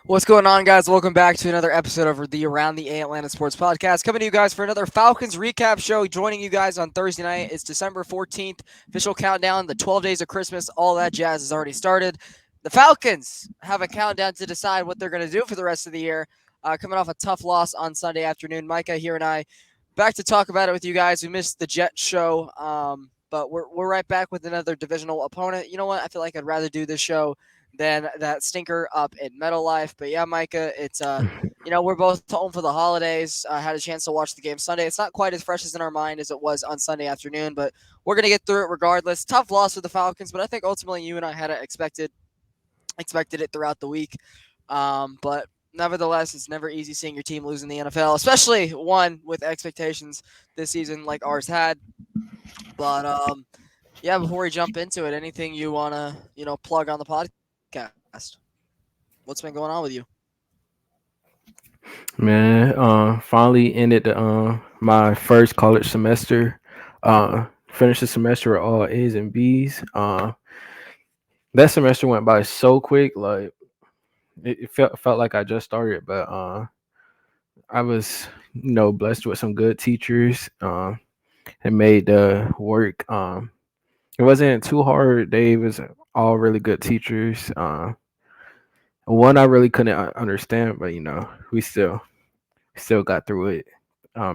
What's going on, guys? Welcome back to another episode of the Around the A Atlanta Sports Podcast. Coming to you guys for another Falcons recap show. Joining you guys on Thursday night. It's December 14th. Official countdown. The 12 days of Christmas. All that jazz has already started. The Falcons have a countdown to decide what they're going to do for the rest of the year. Coming off a tough loss on Sunday afternoon. Micah here and I back to talk about it with you guys. We missed the Jet show, but we're right back with another divisional opponent. You know what? I feel like I'd rather do this show than that stinker up in Meadow Life. But yeah, Micah, it's we're both home for the holidays. I had a chance to watch the game Sunday. It's not quite as fresh as in our mind as it was on Sunday afternoon, but we're gonna get through it regardless. Tough loss for the Falcons, but I think ultimately you and I had expected it throughout the week. But nevertheless, it's never easy seeing your team lose in the NFL, especially one with expectations this season like ours had. But yeah, before we jump into it, anything you wanna plug on the podcast? What's been going on with you? Man, finally ended my first college semester. Finished the semester with all A's and B's. That semester went by so quick. Like it felt like I just started, but I was blessed with some good teachers. And made the work. It wasn't too hard. They was all really good teachers. One I really couldn't understand, but we still got through it.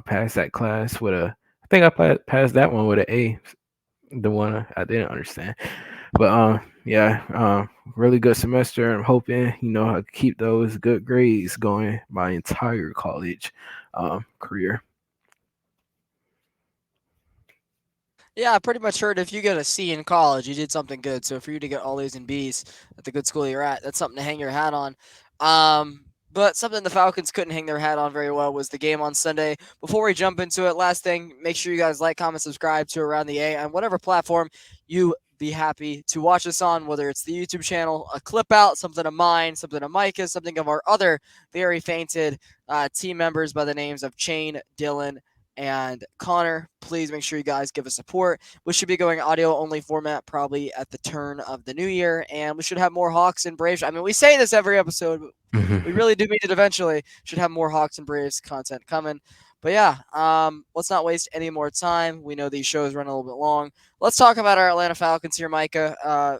Passed that class with a. I think I passed that one with an A. The one I didn't understand, but yeah, really good semester. I'm hoping I keep those good grades going my entire college career. Yeah, I pretty much heard if you get a C in college, you did something good. So for you to get all A's and B's at the good school you're at, that's something to hang your hat on. But something the Falcons couldn't hang their hat on very well was the game on Sunday. Before we jump into it, last thing, make sure you guys like, comment, subscribe to Around the A on whatever platform you be happy to watch us on, whether it's the YouTube channel, a clip out, something of mine, something of Micah's, something of our other very fainted team members by the names of Chain, Dylan, and Connor. Please make sure you guys give us support. We should be going audio only format probably at the turn of the new year, and we should have more Hawks and Braves. I mean, we say this every episode, but we really do mean it eventually. Should have more Hawks and Braves content coming. But yeah, let's not waste any more time. We know these shows run a little bit long. Let's talk about our Atlanta Falcons here, Micah.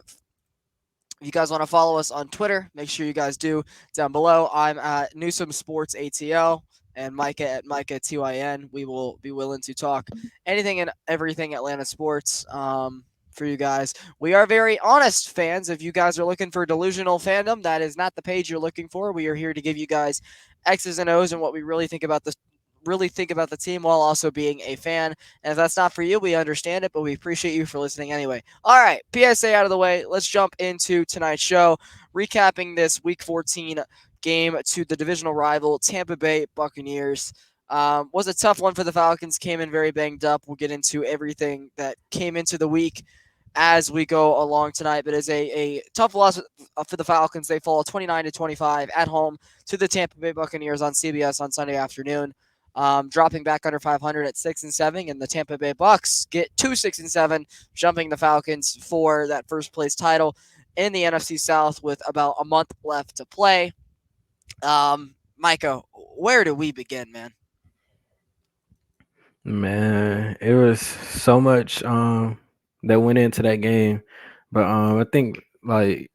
If you guys want to follow us on Twitter, make sure you guys do down below. I'm at Newsome Sports ATL and Micah at Micah TYN. We will be willing to talk anything and everything Atlanta sports for you guys. We are very honest fans. If you guys are looking for delusional fandom, that is not the page you're looking for. We are here to give you guys X's and O's and what we really think about the team while also being a fan. And if that's not for you, we understand it, but we appreciate you for listening anyway. All right, PSA out of the way. Let's jump into tonight's show, recapping this Week 14 game to the divisional rival Tampa Bay Buccaneers. Was a tough one for the Falcons. Came in very banged up. We'll get into everything that came into the week as we go along tonight. But as a tough loss for the Falcons, they fall 29-25 at home to the Tampa Bay Buccaneers on CBS on Sunday afternoon. Dropping back under 500 at 6-7, and the Tampa Bay Bucks get to 6-7, jumping the Falcons for that first place title in the NFC South with about a month left to play. Micah, where do we begin, man? Man, it was so much that went into that game, but I think I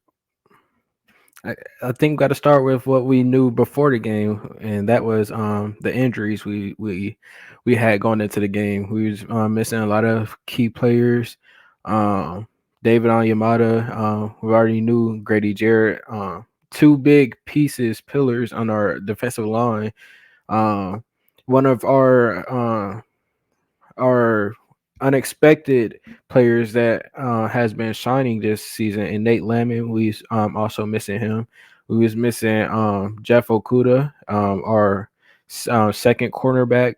think we got to start with what we knew before the game, and that was the injuries we had going into the game. We was missing a lot of key players. Um, David Onyemata, we already knew Grady Jarrett. Two big pieces, pillars on our defensive line. Um, One of our unexpected players that has been shining this season. And Nate Lamon, we also missing him. We was missing Jeff Okuda, our second cornerback.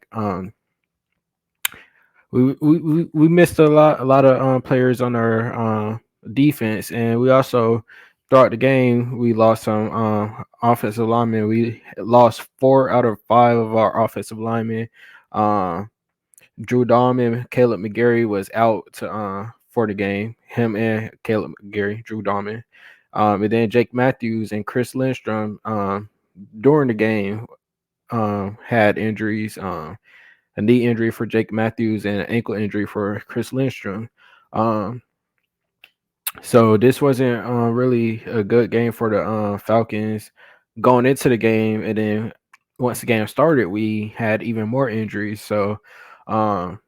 We missed a lot of players on our defense, and we also throughout the game we lost some offensive linemen. We lost 4 out of 5 of our offensive linemen. Um, Drew Dahm and Caleb McGarry was out to for the game. Him and Caleb McGarry, Drew Dahm. And then Jake Matthews and Chris Lindstrom during the game had injuries. A knee injury for Jake Matthews and an ankle injury for Chris Lindstrom. Um, so this wasn't really a good game for the Falcons going into the game, and then once the game started, we had even more injuries. So um,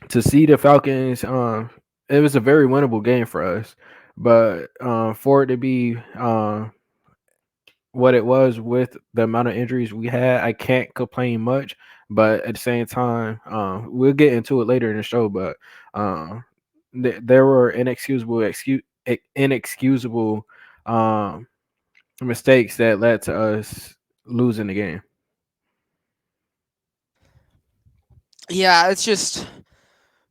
to see the Falcons, it was a very winnable game for us. But for it to be what it was with the amount of injuries we had, I can't complain much. But at the same time, we'll get into it later in the show. But um, there were inexcusable um, mistakes that led to us losing the game. Yeah, it's just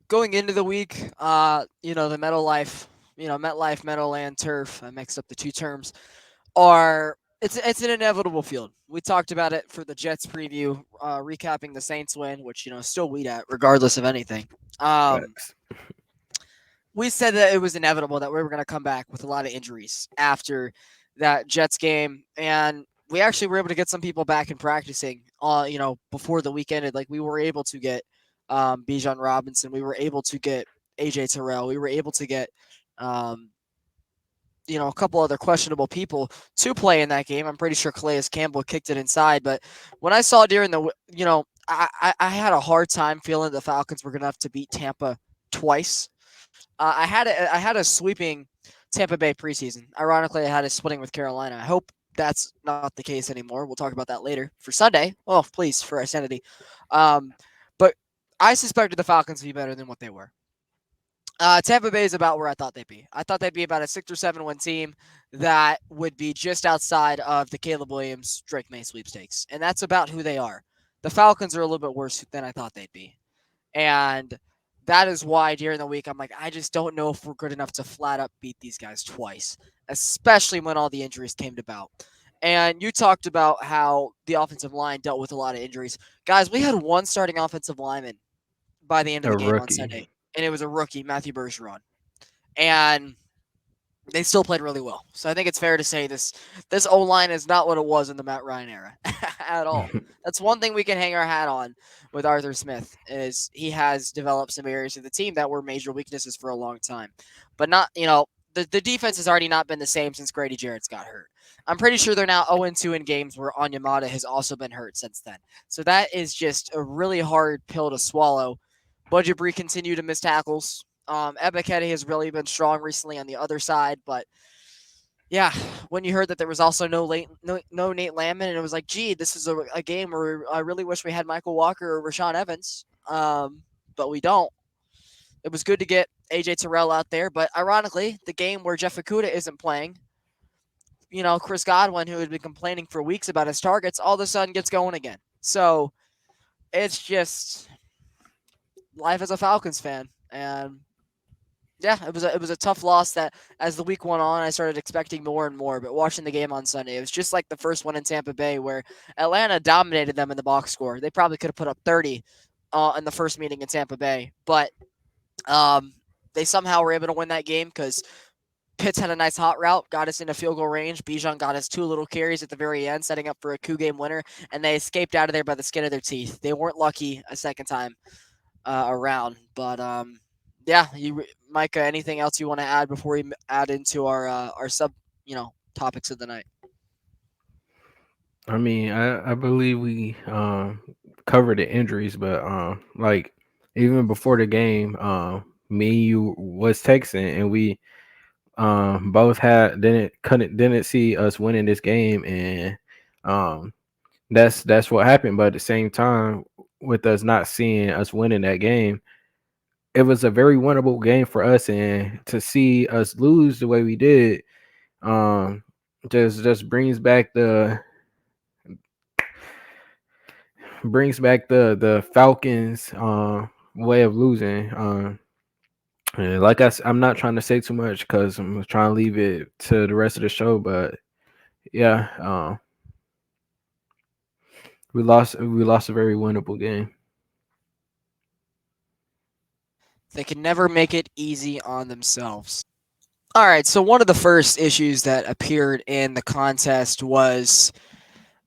going into the week. The MetLife, Meadowland Turf. I mixed up the two terms. Are it's an inevitable field. We talked about it for the Jets preview, recapping the Saints win, which still weed at regardless of anything. Um, Facts. we said that it was inevitable that we were going to come back with a lot of injuries after that Jets game, and we actually were able to get some people back and practicing. Before the week ended, like we were able to get Bijan Robinson, we were able to get AJ Terrell, we were able to get um, a couple other questionable people to play in that game. I'm pretty sure Calais Campbell kicked it inside, but when I saw during I had a hard time feeling the Falcons were going to have to beat Tampa twice. I had a sweeping Tampa Bay preseason. Ironically, I had a splitting with Carolina. I hope that's not the case anymore. We'll talk about that later for Sunday. Oh, please, for our sanity. Um, but I suspected the Falcons to be better than what they were. Tampa Bay is about where I thought they'd be. I thought they'd be about a 6 or 7 win team that would be just outside of the Caleb Williams Drake May sweepstakes, and that's about who they are. The Falcons are a little bit worse than I thought they'd be, and that is why during the week I'm like, I just don't know if we're good enough to flat up beat these guys twice, especially when all the injuries came about. And you talked about how the offensive line dealt with a lot of injuries. Guys, we had one starting offensive lineman by the end of A the game on rookie. Sunday, and it was a rookie, Matthew Bergeron. And they still played really well. So I think it's fair to say this O line is not what it was in the Matt Ryan era at all. That's one thing we can hang our hat on with Arthur Smith is he has developed some areas of the team that were major weaknesses for a long time, but not the defense has already not been the same since Grady Jarrett's got hurt. I'm pretty sure they're now 0-2 in games where Onyemata has also been hurt since then. So that is just a really hard pill to swallow. Budgebree continued to miss tackles. Ebiketie has really been strong recently on the other side, but yeah, when you heard that there was also no Nate Landman, and it was like, gee, this is a game where I really wish we had Michael Walker or Rashawn Evans, but we don't. It was good to get AJ Terrell out there, but ironically, the game where Jeff Okuda isn't playing, Chris Godwin, who had been complaining for weeks about his targets, all of a sudden gets going again. So it's just life as a Falcons fan, and yeah, it was a tough loss that as the week went on, I started expecting more and more. But watching the game on Sunday, it was just like the first one in Tampa Bay where Atlanta dominated them in the box score. They probably could have put up 30 in the first meeting in Tampa Bay, but um, they somehow were able to win that game because Pitts had a nice hot route, got us into field goal range. Bijan got us 2 little carries at the very end, setting up for a coup game winner, and they escaped out of there by the skin of their teeth. They weren't lucky a second time around. But yeah, Micah, anything else you want to add before we add into our sub topics of the night? I mean, I believe we covered the injuries, but like even before the game, me and you was texting, and we both had didn't see us winning this game, and um that's what happened. But at the same time, with us not seeing us winning that game, it was a very winnable game for us, and to see us lose the way we did, um, just brings back the Falcons way of losing. And like I'm not trying to say too much because I'm trying to leave it to the rest of the show, but yeah, we lost a very winnable game. They can never make it easy on themselves. All right, so one of the first issues that appeared in the contest was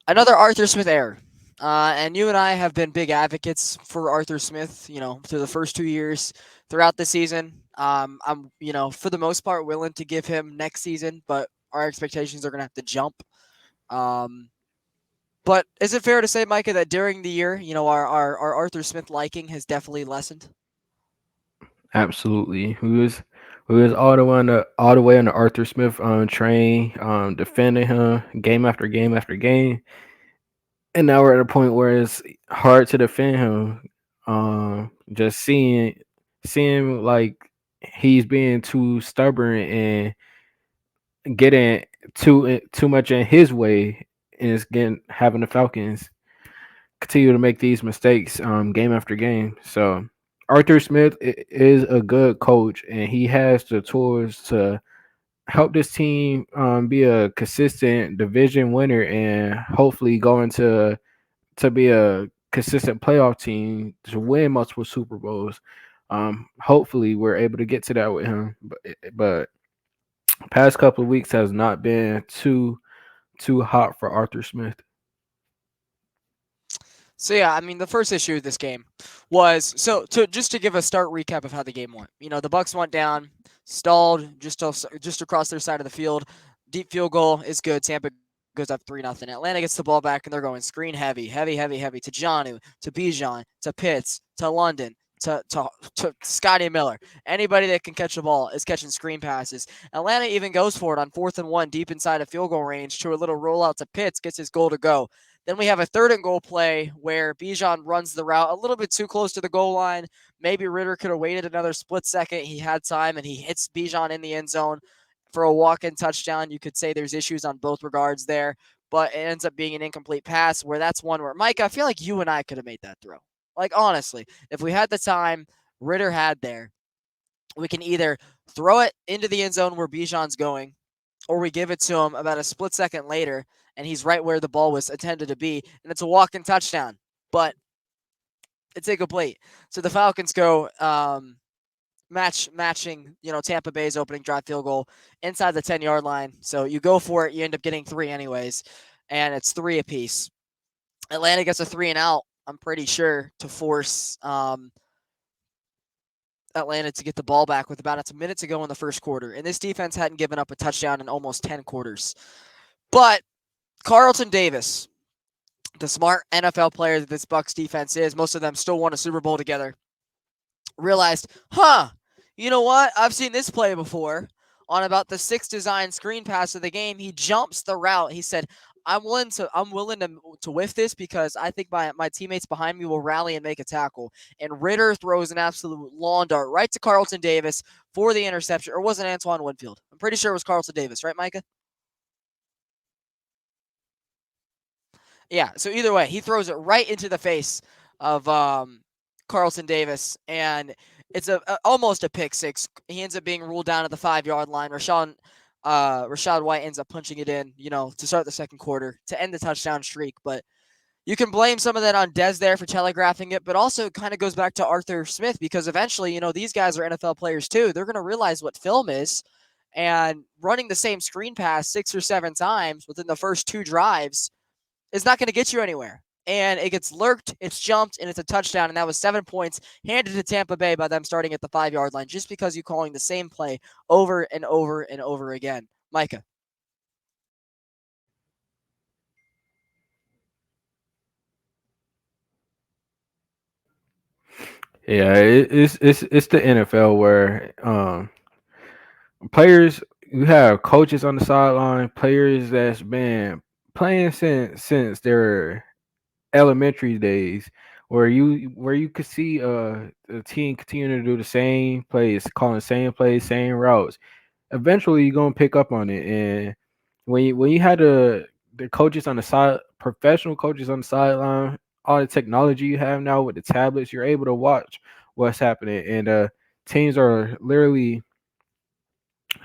another Arthur Smith error. And you and I have been big advocates for Arthur Smith, through the first 2 years throughout the season. I'm, for the most part, willing to give him next season, but our expectations are going to have to jump. Um, but is it fair to say, Micah, that during the year, our Arthur Smith liking has definitely lessened? Absolutely. We was all the way on the Arthur Smith train, defending him game after game after game. And now we're at a point where it's hard to defend him. Just seeing like he's being too stubborn and getting too much in his way, and it's getting having the Falcons continue to make these mistakes game after game. So Arthur Smith is a good coach, and he has the tools to help this team be a consistent division winner and hopefully go into to be a consistent playoff team to win multiple Super Bowls. Hopefully, we're able to get to that with him. But past couple of weeks has not been too hot for Arthur Smith. So yeah, I mean the first issue of this game was so to just to give a start recap of how the game went. The Bucks went down, stalled just across their side of the field. Deep field goal is good. Tampa goes up 3-0. Atlanta gets the ball back and they're going screen heavy, heavy, heavy, heavy to Janu, to Bijan, to Pitts, to London. To Scotty Miller. Anybody that can catch the ball is catching screen passes. Atlanta even goes for it on 4th and 1 deep inside of field goal range to a little rollout to Pitts, gets his goal to go. Then we have a 3rd-and-goal play where Bijan runs the route a little bit too close to the goal line. Maybe Ritter could have waited another split second. He had time, and he hits Bijan in the end zone for a walk-in touchdown. You could say there's issues on both regards there, but it ends up being an incomplete pass where that's one where, Mike, I feel like you and I could have made that throw. Like, honestly, if we had the time Ritter had there, we can either throw it into the end zone where Bijan's going, or we give it to him about a split second later, and he's right where the ball was intended to be, and it's a walk-in touchdown. But it's incomplete. So the Falcons go matching, Tampa Bay's opening drive field goal inside the 10-yard line. So you go for it, you end up getting 3 anyways, and it's 3 apiece. Atlanta gets a 3 and out, I'm pretty sure, to force Atlanta to get the ball back with about a minute to go in the first quarter. And this defense hadn't given up a touchdown in almost 10 quarters. But Carlton Davis, the smart NFL player that this Bucks defense is, most of them still won a Super Bowl together, realized, you know what? I've seen this play before. On about the 6th design screen pass of the game, he jumps the route. He said, I'm willing to whiff this because I think my teammates behind me will rally and make a tackle. And Ritter throws an absolute lawn dart right to Carlton Davis for the interception. Or was it Antoine Winfield? I'm pretty sure it was Carlton Davis, right, Micah? Yeah. So either way, he throws it right into the face of Carlton Davis, and it's almost a pick six. He ends up being ruled down at the 5-yard line. Rashad White ends up punching it in, to start the second quarter to end the touchdown streak. But you can blame some of that on Dez there for telegraphing it, but also it kind of goes back to Arthur Smith because eventually, these guys are NFL players too. They're going to realize what film is, and running the same screen pass 6 or 7 times within the first 2 drives is not going to get you anywhere. And it gets lurked, it's jumped, and it's a touchdown. And that was 7 points handed to Tampa Bay by them starting at the 5-yard line just because you calling the same play over and over and over again. Micah. Yeah, it's the NFL where players you have coaches on the sideline, players that's been playing since their elementary days, where you could see the team continuing to do the same plays, calling the same plays, same routes. Eventually, you're gonna pick up on it, and when you had the coaches on the side, professional coaches on the sideline, all the technology you have now with the tablets, you're able to watch what's happening, and teams are literally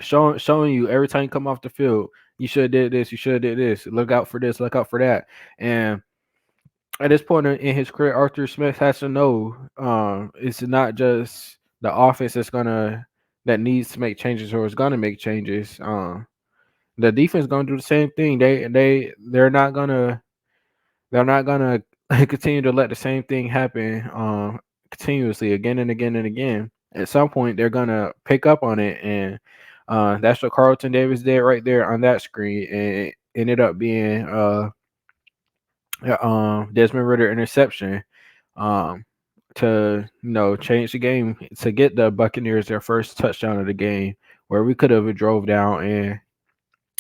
showing you every time you come off the field. You should have did this. You should have did this. Look out for this. Look out for that. And at this point in his career, Arthur Smith has to know it's not just the offense that's gonna that needs to make changes or is gonna make changes. The defense gonna do the same thing. They're not gonna continue to let the same thing happen continuously again and again and again. At some point, they're gonna pick up on it, and that's what Carlton Davis did right there on that screen, and it ended up being Desmond Ritter interception um, to change the game to get the Buccaneers their first touchdown of the game, where we could have drove down and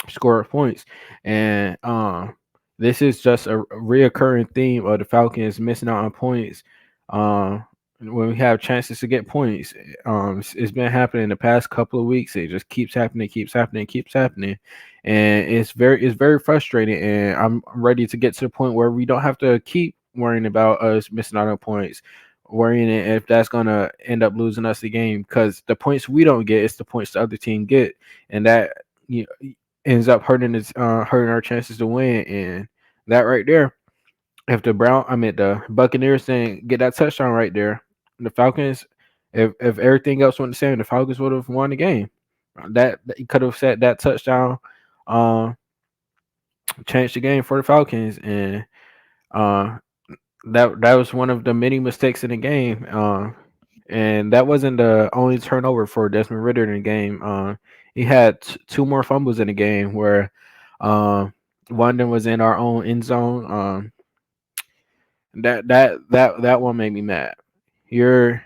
score points. And this is just a reoccurring theme of the Falcons missing out on points. When we have chances to get points, it's been happening the past couple of weeks. It just keeps happening, keeps happening, keeps happening, and it's very frustrating. And I'm ready to get to the point where we don't have to keep worrying about us missing out on points, worrying if that's gonna end up losing us the game, because the points we don't get is the points the other team get, and that you ends up hurting our chances to win. And that right there, if the Buccaneers didn't get that touchdown right there, the Falcons, if everything else went the same, the Falcons would have won the game. That could have set that touchdown, um, changed the game for the Falcons, and uh, that was one of the many mistakes in the game. And that wasn't the only turnover for Desmond Ritter in the game. He had two more fumbles in the game where one of them was in our own end zone. That one made me mad. You're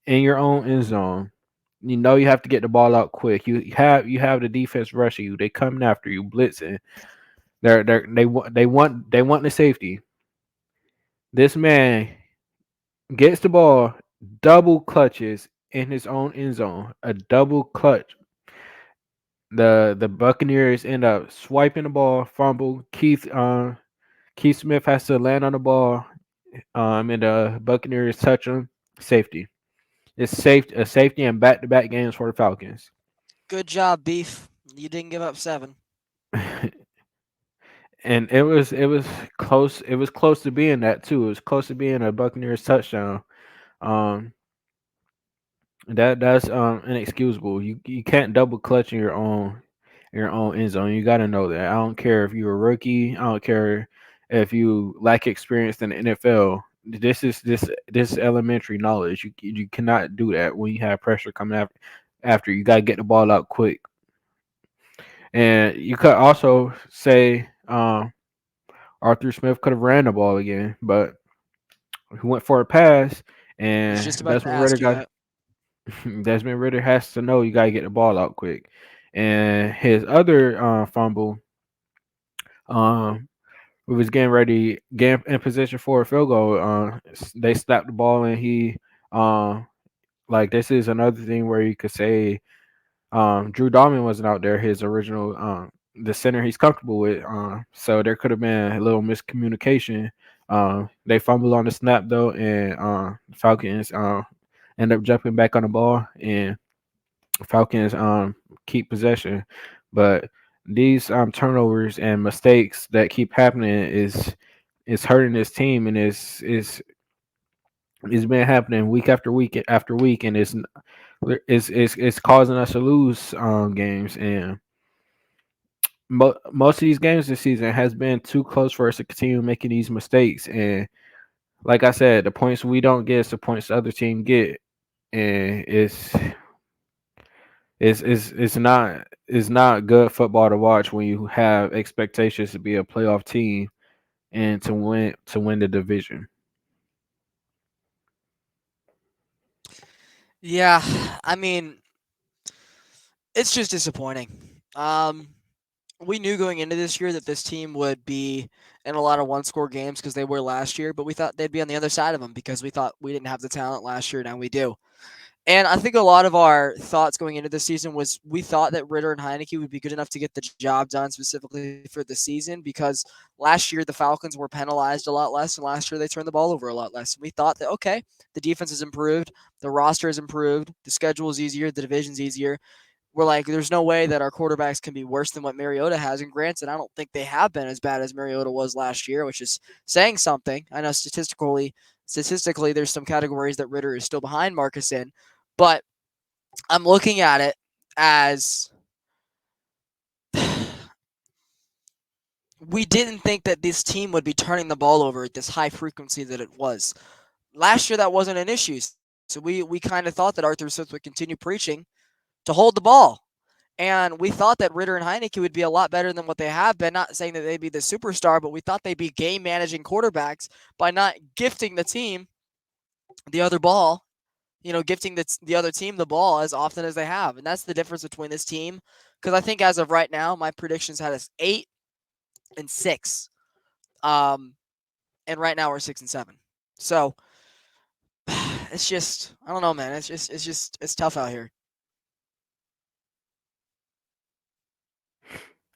in your own end zone. You know you have to get the ball out quick. You have the defense rushing you. They coming after you, blitzing. They want the safety. This man gets the ball, double clutches in his own end zone, a double clutch. The Buccaneers end up swiping the ball, fumble. Keith Smith has to land on the ball, and the Buccaneers touch him. Safety. It's a safety and back to back games for the Falcons. Good job, Beef. You didn't give up 7. And it was close. It was close to being that too. It was close to being a Buccaneers touchdown. Um, that's inexcusable. You can't double clutch in your own end zone. You got to know that. I don't care if you're a rookie. I don't care if you lack experience in the NFL. This is elementary knowledge. You cannot do that when you have pressure coming after. You got to get the ball out quick. And you could also say Arthur Smith could have ran the ball again, but he went for a pass, Was and just about to ask you that. Desmond Ritter has to know you got to get the ball out quick. And his other fumble, um, we was getting ready, getting in position for a field goal. They slapped the ball, and he, um, like this is another thing where you could say, Drew Dalman wasn't out there. His original, the center he's comfortable with. So there could have been a little miscommunication. They fumbled on the snap though, and Falcons end up jumping back on the ball, and Falcons keep possession. But these turnovers and mistakes that keep happening is hurting this team, and it's been happening week after week after week, and it's causing us to lose games. And most of these games this season has been too close for us to continue making these mistakes. And like I said, the points we don't get is the points the other team get, and it's not good football to watch when you have expectations to be a playoff team and to win the division. Yeah, I mean, it's just disappointing. We knew going into this year that this team would be in a lot of one-score games because they were last year, but we thought they'd be on the other side of them because we thought we didn't have the talent last year. Now we do. And I think a lot of our thoughts going into this season was we thought that Ritter and Heineke would be good enough to get the job done specifically for the season because last year the Falcons were penalized a lot less and last year they turned the ball over a lot less. And we thought that, okay, the defense has improved, the roster has improved, the schedule is easier, the division's easier. We're like, there's no way that our quarterbacks can be worse than what Mariota has. And granted, I don't think they have been as bad as Mariota was last year, which is saying something. I know statistically, there's some categories that Ritter is still behind Marcus in, but I'm looking at it as we didn't think that this team would be turning the ball over at this high frequency that it was. Last year, that wasn't an issue. So we kind of thought that Arthur Smith would continue preaching to hold the ball. And we thought that Ritter and Heineke would be a lot better than what they have been. Not saying that they'd be the superstar, but we thought they'd be game managing quarterbacks by not gifting the team the other ball, gifting the other team the ball as often as they have. And that's the difference between this team. Because I think as of right now, my predictions had us 8-6. Um, and right now we're 6-7. So it's just, I don't know, man. It's tough out here.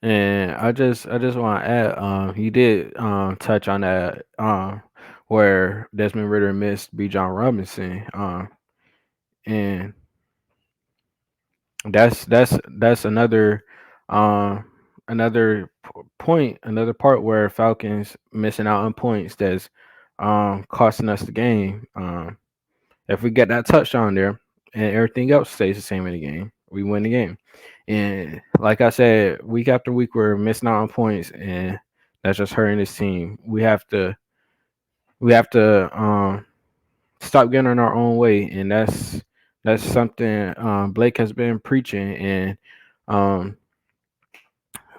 And I just want to add, you did touch on that where Desmond Ritter missed B. John Robinson, and that's um point, another part where Falcons missing out on points that's costing us the game. If we get that touchdown there and everything else stays the same in the game, we win the game. And like I said, week after week we're missing out on points, and that's just hurting this team. We have to stop getting in our own way, and that's something Blake has been preaching. And um,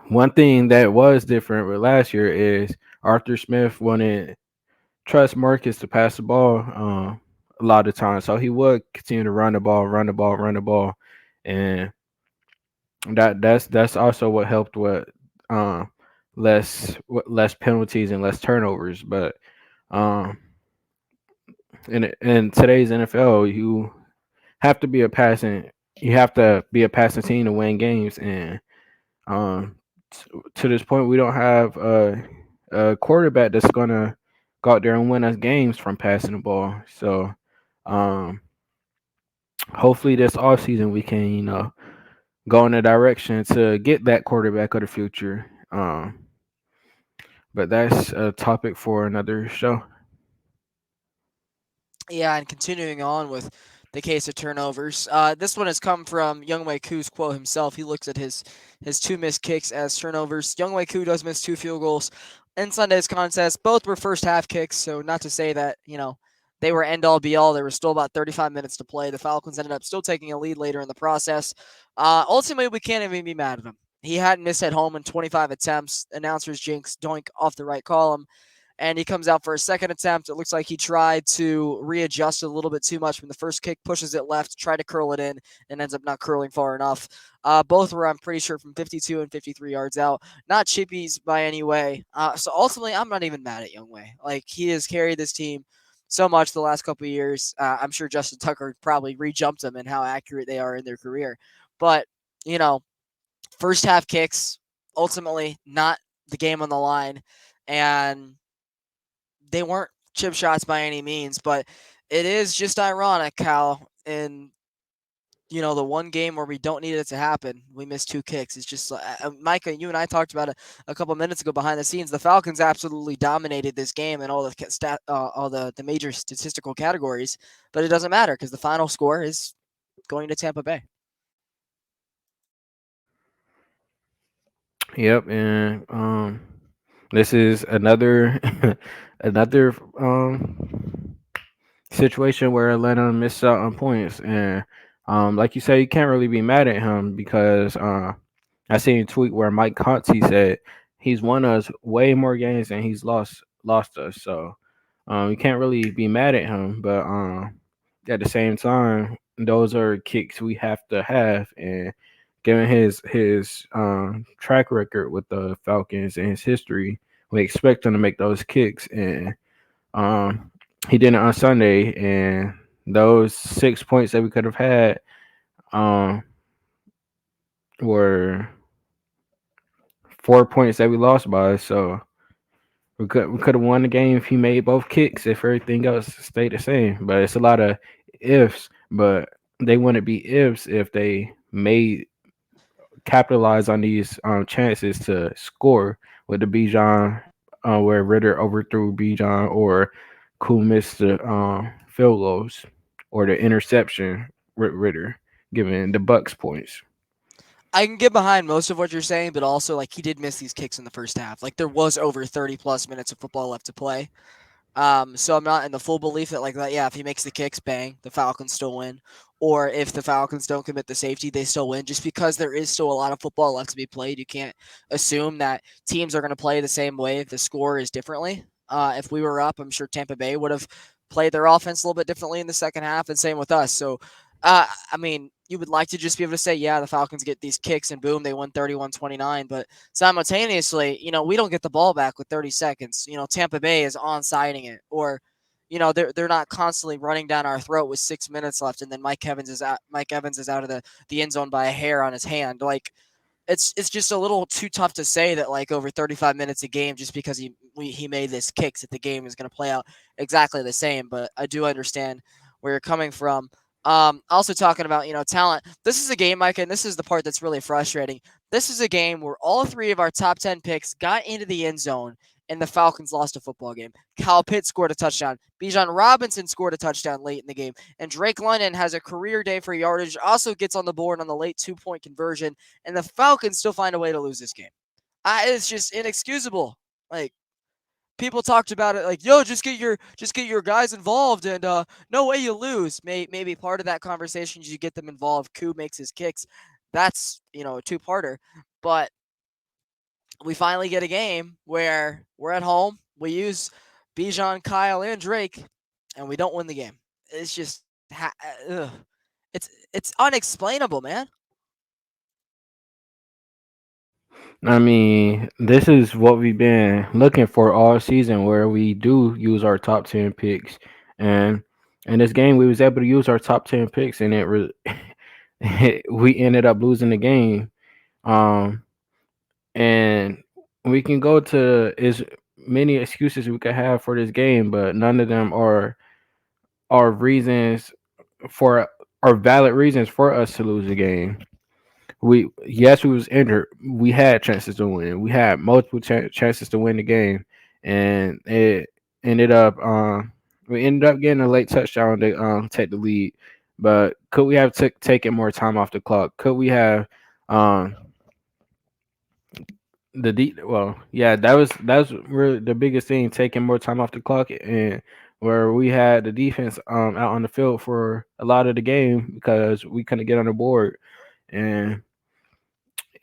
one thing that was different with last year is Arthur Smith wanted trust Marcus to pass the ball a lot of times. So he would continue to run the ball, run the ball, run the ball, and that's also what helped with uh, less penalties and less turnovers. But um, in today's NFL, have to be a passing you have to be a passing team to win games, and um, to this point, we don't have a quarterback that's gonna go out there and win us games from passing the ball. So, um, hopefully, this offseason we can go in a direction to get that quarterback of the future. But that's a topic for another show. Yeah, and continuing on with the case of turnovers, this one has come from Young Wei Koo's quote himself. He looks at his two missed kicks as turnovers. Young Wei Koo does miss two field goals in Sunday's contest. Both were first half kicks, so not to say that they were end all be all. There was still about 35 minutes to play. The Falcons ended up still taking a lead later in the process. Ultimately, we can't even be mad at him. He hadn't missed at home in 25 attempts. Announcers jinx doink off the right column, and he comes out for a second attempt. It looks like he tried to readjust it a little bit too much from the first kick, pushes it left, tried to curl it in, and ends up not curling far enough. Both were, I'm pretty sure, from 52 and 53 yards out. Not chippies by any way. So ultimately, I'm not even mad at Youngway. Like, he has carried this team so much the last couple of years. I'm sure Justin Tucker probably re-jumped them in how accurate they are in their career. But, you know, first half kicks, ultimately not the game on the line. And they weren't chip shots by any means, but it is just ironic how in the one game where we don't need it to happen, we missed two kicks. It's just Micah, you and I talked about it a couple minutes ago behind the scenes. The Falcons absolutely dominated this game in all the major statistical categories, but it doesn't matter because the final score is going to Tampa Bay. Yep, and this is another another situation where Atlanta missed out on points, and like you said, you can't really be mad at him because I seen a tweet where Mike Conti said he's won us way more games than he's lost us. So you can't really be mad at him, but at the same time, those are kicks we have to have, and given his track record with the Falcons and his history, we expect him to make those kicks, and um, he did it on Sunday, and those 6 points that we could have had um, were 4 points that we lost by. So we could have won the game if he made both kicks. If everything else stayed the same, but it's a lot of ifs. But they wouldn't be ifs if they made capitalize on these chances to score with the Bijan, where Ritter overthrew Bijan, or Koo missed the field goals, or the interception with Ritter. giving the Bucks points. I can get behind most of what you're saying, but also like he did miss these kicks in the first half. Like there was over 30 plus minutes of football left to play. So I'm not in the full belief that like that. Yeah, if he makes the kicks, bang, the Falcons still win. Or if the Falcons don't commit the safety, they still win. Just because there is still a lot of football left to be played, you can't assume that teams are going to play the same way if the score is differently. If we were up, I'm sure Tampa Bay would have played their offense a little bit differently in the second half, and same with us. So, I mean, you would like to just be able to say, yeah, the Falcons get these kicks and boom, they win 31-29. But simultaneously, we don't get the ball back with 30 seconds. Tampa Bay is on-siding it, or they're not constantly running down our throat with 6 minutes left, and then Mike Evans is out. Mike Evans is out of the end zone by a hair on his hand. Like it's just a little too tough to say that like over 35 minutes a game just because he made this kicks that the game is going to play out exactly the same. But I do understand where you're coming from. Also talking about talent. This is a game, Mike, and this is the part that's really frustrating. This is a game where all three of our top 10 picks got into the end zone and the Falcons lost a football game. Kyle Pitts scored a touchdown. Bijan Robinson scored a touchdown late in the game. And Drake London has a career day for yardage, also gets on the board on the late 2-point conversion. And the Falcons still find a way to lose this game. It's just inexcusable. Like, people talked about it like, yo, just get your guys involved, and no way you lose. Maybe part of that conversation is you get them involved. Koo makes his kicks. That's a two-parter. But we finally get a game where we're at home. We use Bijan, Kyle, and Drake, and we don't win the game. It's just, it's unexplainable, man. I mean, this is what we've been looking for all season, where we do use our top 10 picks, and in this game we was able to use our top 10 picks, and we ended up losing the game. Um, and we can go to as many excuses we could have for this game, but none of them are reasons for are valid reasons for us to lose the game. We was injured. We had chances to win. We had multiple chances to win the game, and it ended up we ended up getting a late touchdown to take the lead. But could we have taken more time off the clock? Could we have um well, yeah, that was really the biggest thing, taking more time off the clock, and where we had the defense out on the field for a lot of the game because we couldn't get on the board, and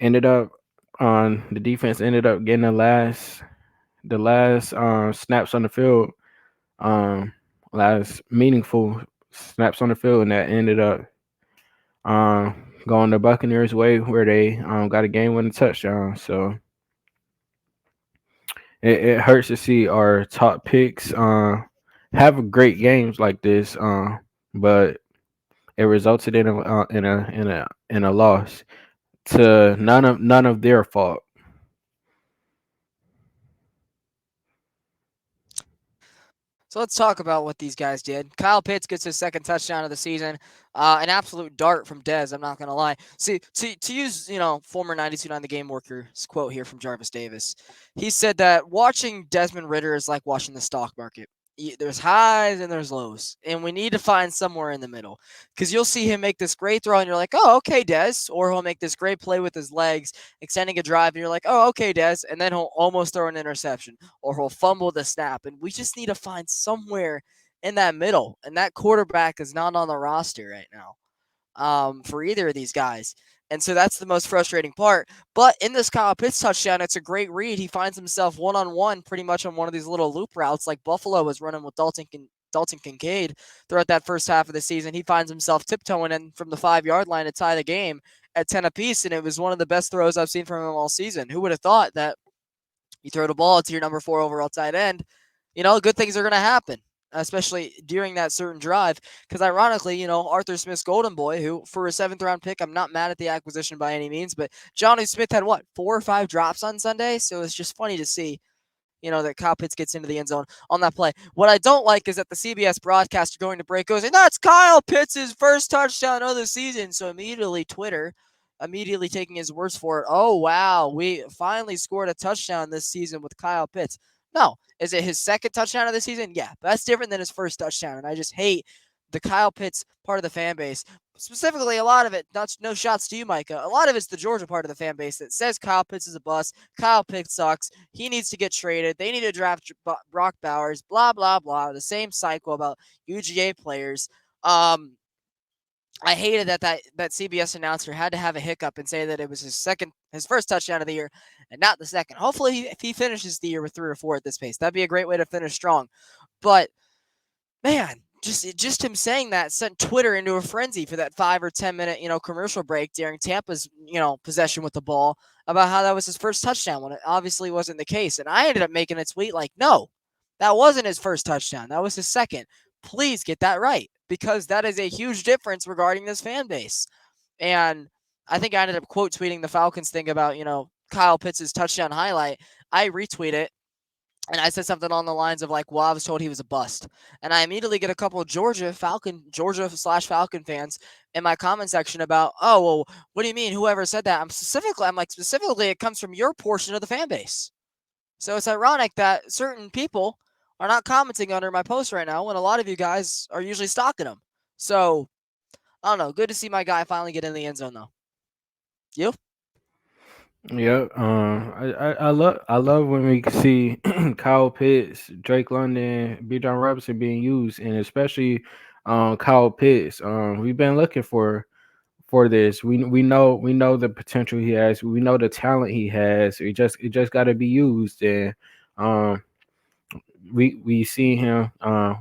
ended up on the defense ended up getting the last snaps on the field, um last meaningful snaps on the field, and that ended up going the Buccaneers way, where they got a game winning touchdown. So it hurts to see our top picks have great games like this, but it resulted in a loss to none of their fault. So let's talk about what these guys did. Kyle Pitts gets his second touchdown of the season. An absolute dart from Dez, I'm not going to lie. See, to use, former 92.9 The Game Worker's quote here from Jarvis Davis, he said that watching Desmond Ritter is like watching the stock market. There's highs and there's lows, and we need to find somewhere in the middle, because you'll see him make this great throw, and you're like, oh, okay, Dez, or he'll make this great play with his legs, extending a drive, and you're like, oh, okay, Dez, and then he'll almost throw an interception, or he'll fumble the snap, and we just need to find somewhere in that middle, and that quarterback is not on the roster right now, for either of these guys. And so that's the most frustrating part. But in this Kyle Pitts touchdown, it's a great read. He finds himself one-on-one pretty much on one of these little loop routes like Buffalo was running with Dalton Kincaid throughout that first half of the season. He finds himself tiptoeing in from the 5-yard line to tie the game at 10 apiece, and it was one of the best throws I've seen from him all season. Who would have thought that you throw the ball to your number 4 overall tight end, good things are going to happen, especially during that certain drive. Because ironically, Arthur Smith's golden boy, who for a 7th-round pick, I'm not mad at the acquisition by any means, but Johnny Smith had what, 4 or 5 drops on Sunday? So it's just funny to see, that Kyle Pitts gets into the end zone on that play. What I don't like is that the CBS broadcaster going to break goes, and that's Kyle Pitts' first touchdown of the season. So immediately Twitter, immediately taking his words for it. Oh, wow, we finally scored a touchdown this season with Kyle Pitts. No. Is it his second touchdown of the season? Yeah, but that's different than his first touchdown. And I just hate the Kyle Pitts part of the fan base specifically a lot of it, not no shots to you, Micah. A lot of it's the Georgia part of the fan base that says Kyle Pitts is a bust. Kyle Pitts sucks. He needs to get traded. They need to draft Brock Bowers. Blah blah blah. The same cycle about UGA players. Um, I hated that CBS announcer had to have a hiccup and say that it was his first touchdown of the year, and not the second. Hopefully, if he finishes the year with 3 or 4 at this pace, that'd be a great way to finish strong. But man, just him saying that sent Twitter into a frenzy for that 5 or 10 minute commercial break during Tampa's possession with the ball about how that was his first touchdown when it obviously wasn't the case. And I ended up making a tweet like, no, that wasn't his first touchdown. That was his second. Please get that right because that is a huge difference regarding this fan base. And I think I ended up quote tweeting the Falcons thing about Kyle Pitts' touchdown highlight. I retweet it and I said something on the lines of like, "Well, I was told he was a bust," and I immediately get a couple of Georgia/Falcon fans in my comment section about, "Oh, well, what do you mean? Whoever said that?" I'm like, specifically, it comes from your portion of the fan base. So it's ironic that certain people are not commenting under my post right now when a lot of you guys are usually stalking them. So I don't know. Good to see my guy finally get in the end zone though. You? Yeah, I love when we see Kyle Pitts, Drake London, B. John Robinson being used, and especially Kyle Pitts. We've been looking for this. We know the potential he has. We know the talent he has. It just got to be used, and um, we see him.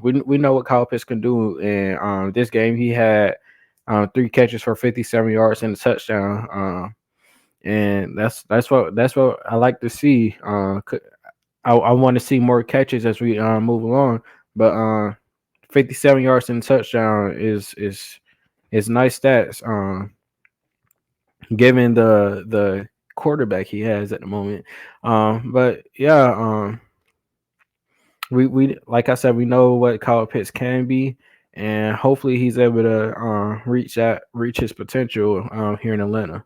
We know what Kyle Pitts can do. And this game he had 3 catches for 57 yards and a touchdown. And that's what I like to see. I want to see more catches as we move along. But 57 yards and touchdown is nice stats. Given the quarterback he has at the moment. But yeah, we like I said, we know what Kyle Pitts can be, and hopefully he's able to reach his potential here in Atlanta.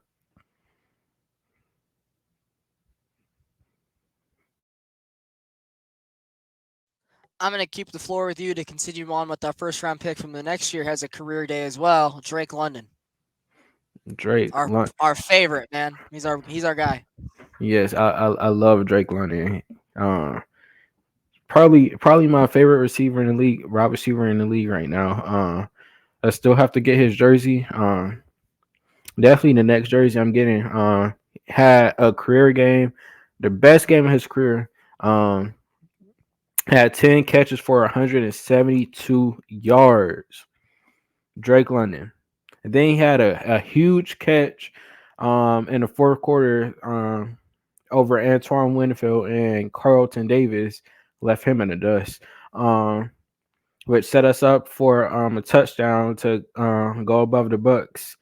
I'm going to keep the floor with you to continue on with our first round pick from the next year has a career day as well, Drake London. Drake, Our favorite, man. He's our guy. yes, I love Drake London. Uh, probably my favorite receiver in the league, wide receiver in the league right now. I still have to get his jersey. Definitely the next jersey I'm getting. Had a career game, the best game of his career. Had 10 catches for 172 yards. Drake London. And then he had a huge catch in the fourth quarter over Antoine Winfield and Carlton Davis, left him in the dust, which set us up for a touchdown to go above the Bucks,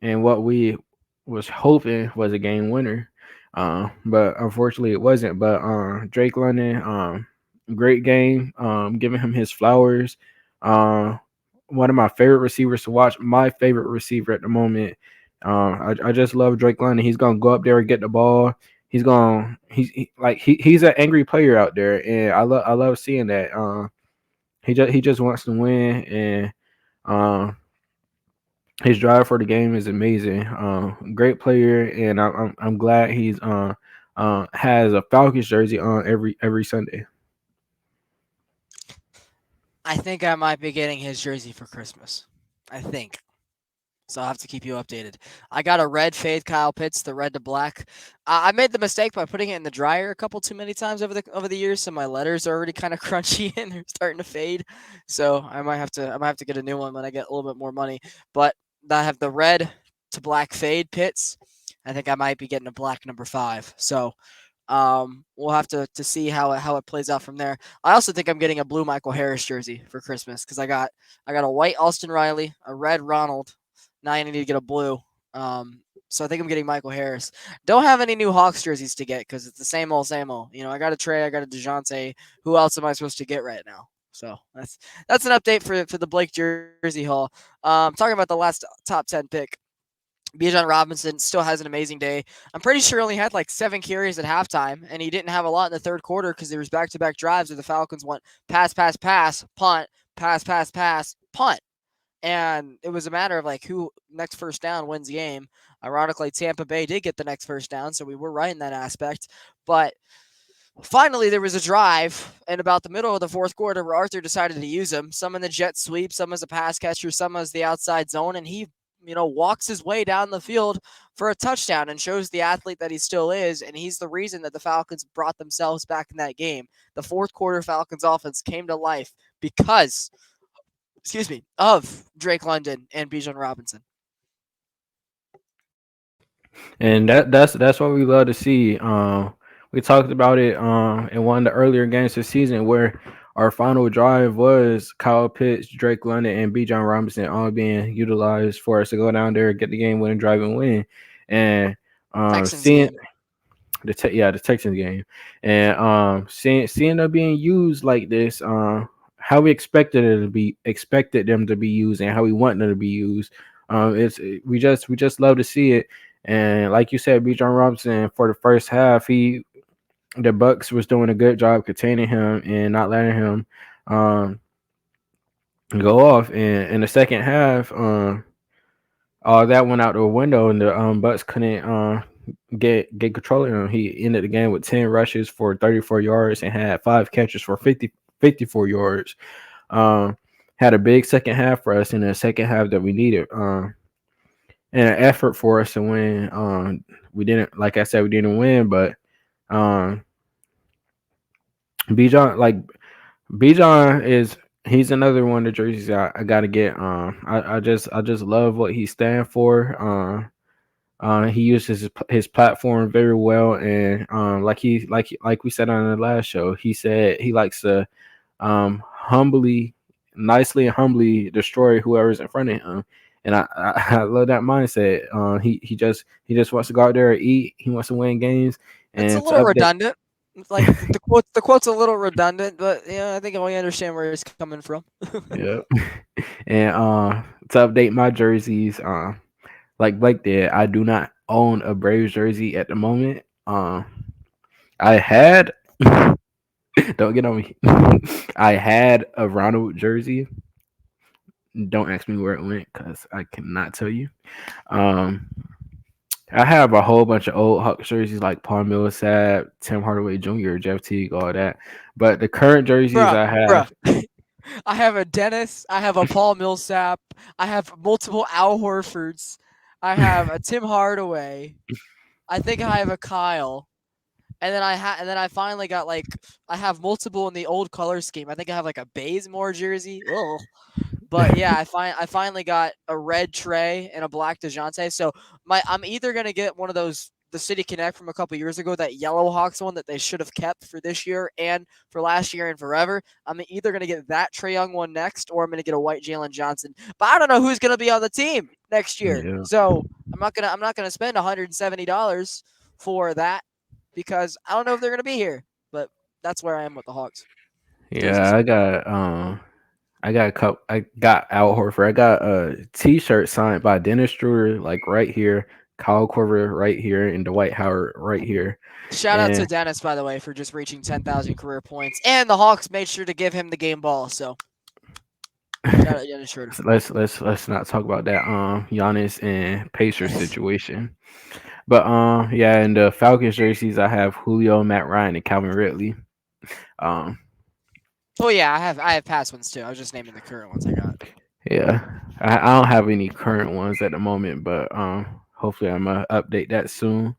and what we was hoping was a game winner. But unfortunately it wasn't. But Drake London, great game, giving him his flowers. Uh, One of my favorite receivers to watch. My favorite receiver at the moment. I just love Drake London. He's gonna go up there and get the ball. He's an angry player out there, and I love seeing that. He just wants to win, and um, his drive for the game is amazing. Great player, and I'm glad he's has a Falcons jersey on every Sunday. I think I might be getting his jersey for Christmas. I think. So I'll have to keep you updated. I got a red fade Kyle Pitts, the red to black. I made the mistake by putting it in the dryer a couple too many times over the years, so my letters are already kind of crunchy and they're starting to fade. So I might have to get a new one when I get a little bit more money. But I have the red to black fade Pitts. I think I might be getting a black number 5. So we'll have to see how it plays out from there. I also think I'm getting a blue Michael Harris jersey for Christmas because I got a white Austin Riley, a red Ronald. Now I need to get a blue. So I think I'm getting Michael Harris. Don't have any new Hawks jerseys to get because it's the same old, same old. I got a Trey, I got a Dejounte. Who else am I supposed to get right now? So that's an update for the Blake Jersey Haul. Talking about the last top 10 pick. Bijan Robinson still has an amazing day. I'm pretty sure he only had like 7 carries at halftime, and he didn't have a lot in the third quarter because there was back-to-back drives where the Falcons went pass, pass, pass, punt, pass, pass, pass, punt. and it was a matter of like who next first down wins the game. Ironically, Tampa Bay did get the next first down, so we were right in that aspect. But finally, there was a drive in about the middle of the fourth quarter where Arthur decided to use him. Some in the jet sweep, some as a pass catcher, some as the outside zone, and he, walks his way down the field for a touchdown and shows the athlete that he still is. And he's the reason that the Falcons brought themselves back in that game. The fourth quarter Falcons offense came to life because, of Drake London and Bijan Robinson. And that's what we love to see. We talked about it in one of the earlier games this season where our final drive was Kyle Pitts, Drake London, and B. John Robinson all being utilized for us to go down there, get the game winning drive and win. And Texans seeing game. the Texans game, and seeing them being used like this, how we expected them to be used, and how we want them to be used. It's we just love to see it. And like you said, B. John Robinson for the first half, the Bucks was doing a good job containing him and not letting him um go off. And in the second half, all that went out the window, and the Bucks couldn't get control of him. He ended the game with 10 rushes for 34 yards and had 5 catches for 54 yards. Um, had a big second half for us in the second half that we needed. And an effort for us to win. We didn't, like I said, we didn't win, but um, Bijan, like Bijan is he's another one of the jerseys I got to get. I just love what he stands for. He uses his platform very well, and like we said on the last show, he said he likes to humbly, nicely and humbly destroy whoever's in front of him. And I love that mindset. He just wants to go out there and eat. He wants to win games It's a and to little update. redundant. Like the quote's a little redundant, but yeah, I think we understand where he's coming from. Yeah, and to update my jerseys. Like Blake did, I do not own a Braves jersey at the moment. I had don't get on me. I had a Ronald jersey. Don't ask me where it went because I cannot tell you. Um, I have a whole bunch of old Hawks jerseys like Paul Millsap, Tim Hardaway Jr., Jeff Teague, all that. But the current jerseys Bruh, I bruh. have, I have a Dennis. I have a Paul Millsap. I have multiple Al Horfords. I have a Tim Hardaway. I think I have a Kyle. And then I finally got like I have multiple in the old color scheme. I think I have like a Bazemore jersey. Ugh. But yeah, I finally got a red Trey and a black DeJounte. So I'm either gonna get one of those the City Connect from a couple years ago, that yellow Hawks one that they should have kept for this year and for last year and forever. I'm either gonna get that Trey Young one next, or I'm gonna get a white Jalen Johnson. But I don't know who's gonna be on the team next year, yeah, so I'm not gonna spend $170 for that because I don't know if they're gonna be here. But that's where I am with the Hawks yeah, jerseys. I got a cup. I got Al Horford. I got a T-shirt signed by Dennis Schroeder, like right here, Kyle Korver right here, and Dwight Howard right here. Shout out to And Dennis, by the way, for just reaching 10,000 career points. And the Hawks made sure to give him the game ball. So shout out Dennis Schroeder. let's not talk about that Giannis and Pacers situation. But yeah, in the Falcons jerseys, I have Julio, Matt Ryan, and Calvin Ridley. Um Oh yeah, I have past ones too. I was just naming the current ones I got. yeah, I don't have any current ones at the moment, but hopefully I'm gonna update that soon.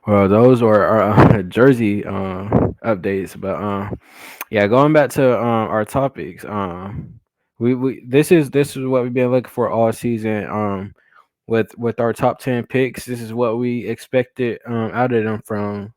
Well, those are our jersey updates, but yeah, going back to our topics. We this is what we've been looking for all season. With our top 10 picks, this is what we expected out of them from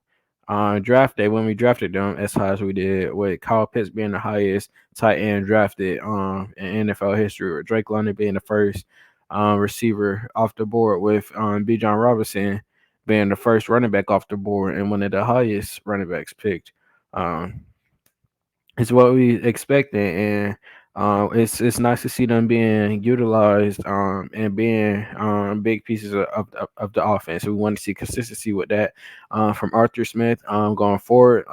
draft day when we drafted them as high as we did, with Kyle Pitts being the highest tight end drafted in NFL history, with Drake London being the first receiver off the board, with B. John Robinson being the first running back off the board and one of the highest running backs picked. Um, it's what we expected, and it's nice to see them being utilized and being big pieces of the offense. We want to see consistency with that from Arthur Smith going forward.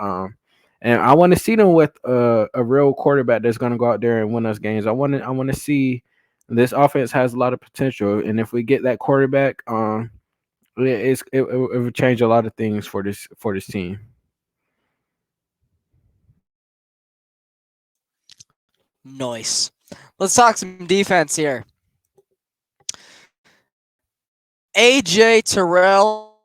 And I want to see them with a real quarterback that's going to go out there and win us games. I want to see this offense has a lot of potential, and if we get that quarterback, it would change a lot of things for this team. Nice. Let's talk some defense here. AJ Terrell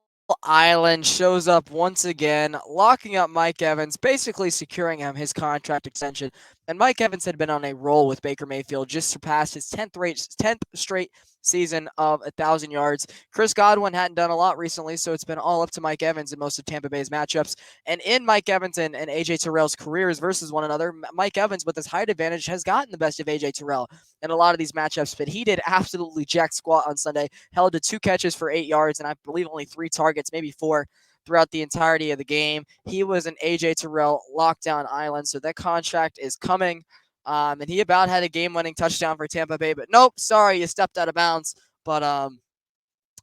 Island shows up once again, locking up Mike Evans, basically securing him his contract extension. And Mike Evans had been on a roll with Baker Mayfield, just surpassed his 10th straight season of 1,000 yards. Chris Godwin hadn't done a lot recently, so it's been all up to Mike Evans in most of Tampa Bay's matchups. And in Mike Evans and AJ Terrell's careers versus one another, Mike Evans, with his height advantage, has gotten the best of AJ Terrell in a lot of these matchups, but he did absolutely jack squat on Sunday, held to 2 catches for 8 yards, and I believe only 3 targets, maybe 4, throughout the entirety of the game. He was an AJ Terrell lockdown island, so that contract is coming. And he about had a game-winning touchdown for Tampa Bay, but nope, sorry, you stepped out of bounds. But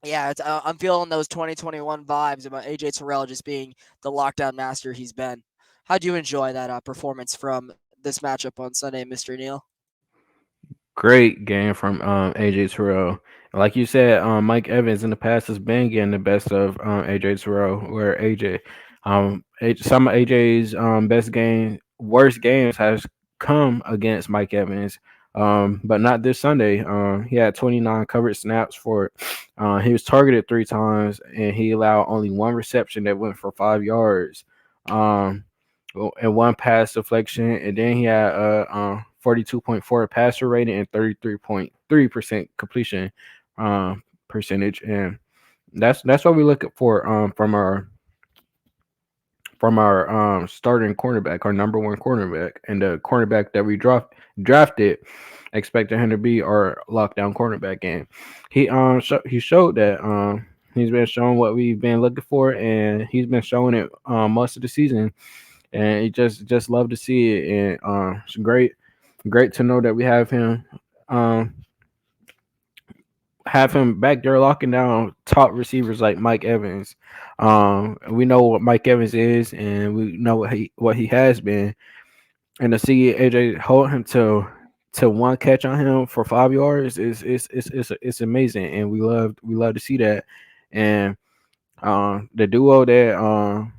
yeah, I'm feeling those 2021 vibes about AJ Terrell just being the lockdown master he's been. How'd you enjoy that performance from this matchup on Sunday, Mr. Neal? Great game from AJ Terrell. Like you said, Mike Evans in the past has been getting the best of AJ Terrell, where some of AJ's worst games has come against Mike Evans. But not this Sunday. He had 29 covered snaps for. He was targeted 3 times, and he allowed only one reception that went for 5 yards. Um, and one pass deflection, and then he had 42.4 passer rating and 33.3% completion percentage, and that's what we look for from our starting cornerback, our number one cornerback, and the cornerback that we drafted, expecting him to be our lockdown cornerback. And he showed that he's been showing what we've been looking for, and he's been showing it most of the season, and he just love to see it. And it's great to know that we um have him back there locking down top receivers like Mike Evans. We know what Mike Evans is, and we know what he has been. And to see AJ hold him to one catch on him for 5 yards is amazing, and we love to see that. And the duo that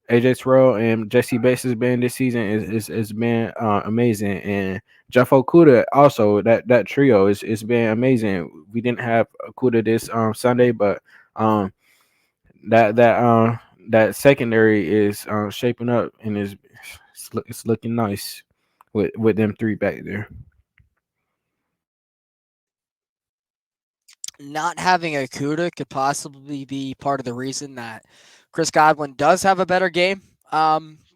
AJ Terrell and Jesse Bates has been this season is been amazing, and Jeff Okuda also, that trio is been amazing. We didn't have Okuda this Sunday, but um that that uh that secondary is shaping up, and it's looking nice with them three back there. Not having a Cuda could possibly be part of the reason that Chris Godwin does have a better game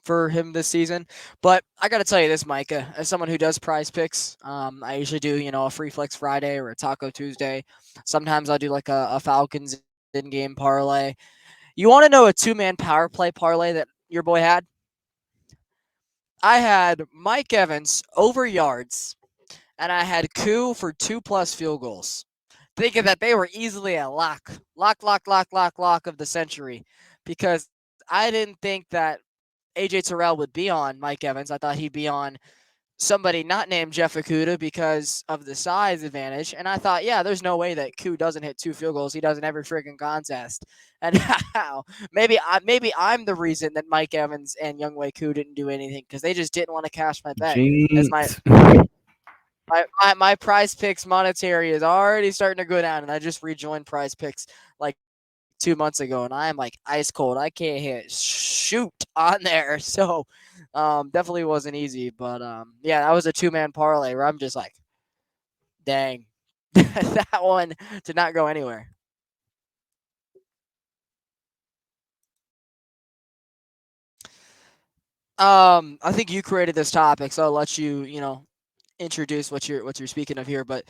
for him this season. But I got to tell you this, Micah, as someone who does prize picks, I usually do, a free flex Friday or a Taco Tuesday. Sometimes I'll do like a Falcons in game parlay. You want to know a two-man power play parlay that your boy had? I had Mike Evans over yards, and I had Koo for 2+ field goals, thinking that they were easily a lock of the century, because I didn't think that AJ Terrell would be on Mike Evans. I thought he'd be on somebody not named Jeff Okuda because of the size advantage. And I thought, yeah, there's no way that Koo doesn't hit 2 field goals. He does in every freaking contest. And how maybe I'm the reason that Mike Evans and Younghoe Koo didn't do anything, because they just didn't want to cash my bet. As Jinx. my prize picks monetary is already starting to go down, and I just rejoined prize picks like 2 months ago, and I am like ice cold. I can't hit shoot on there. So definitely wasn't easy. But yeah, that was a two-man parlay where I'm just like, dang. That one did not go anywhere. I think you created this topic, so I'll let you, introduce what you're speaking of here. But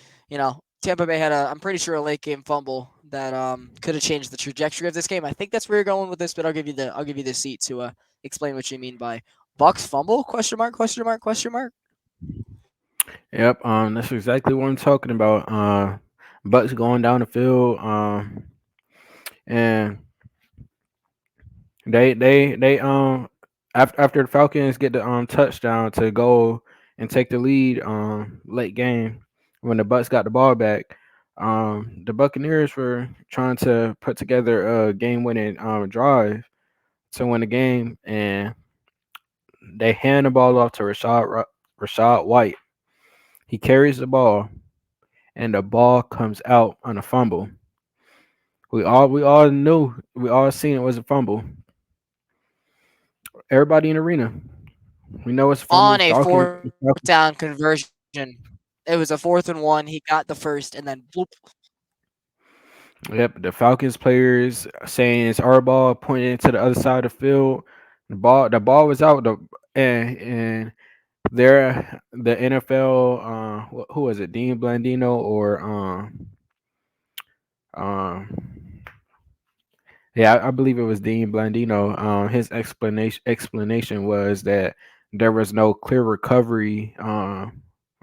Tampa Bay had I'm pretty sure a late game fumble that could have changed the trajectory of this game. I think that's where you're going with this, but I'll give you the seat to explain what you mean by Bucks fumble? Question mark? Question mark? Question mark? Yep, that's exactly what I'm talking about. Bucks going down the field, and they after the Falcons get the touchdown to go and take the lead late game when the Bucks got the ball back. The Buccaneers were trying to put together a game winning drive to win the game, and they hand the ball off to Rashad White. He carries the ball, and the ball comes out on a fumble. We all seen it was a fumble. Everybody in the arena, we know it's a fumble. On a fourth down conversion. It was a 4th and 1. He got the first, and then bloop. Yep, the Falcons players saying it's our ball, pointing to the other side of the field. The ball was out. And there, the NFL, who was it, Dean Blandino or um, yeah, I believe it was Dean Blandino. His explanation was that there was no clear recovery,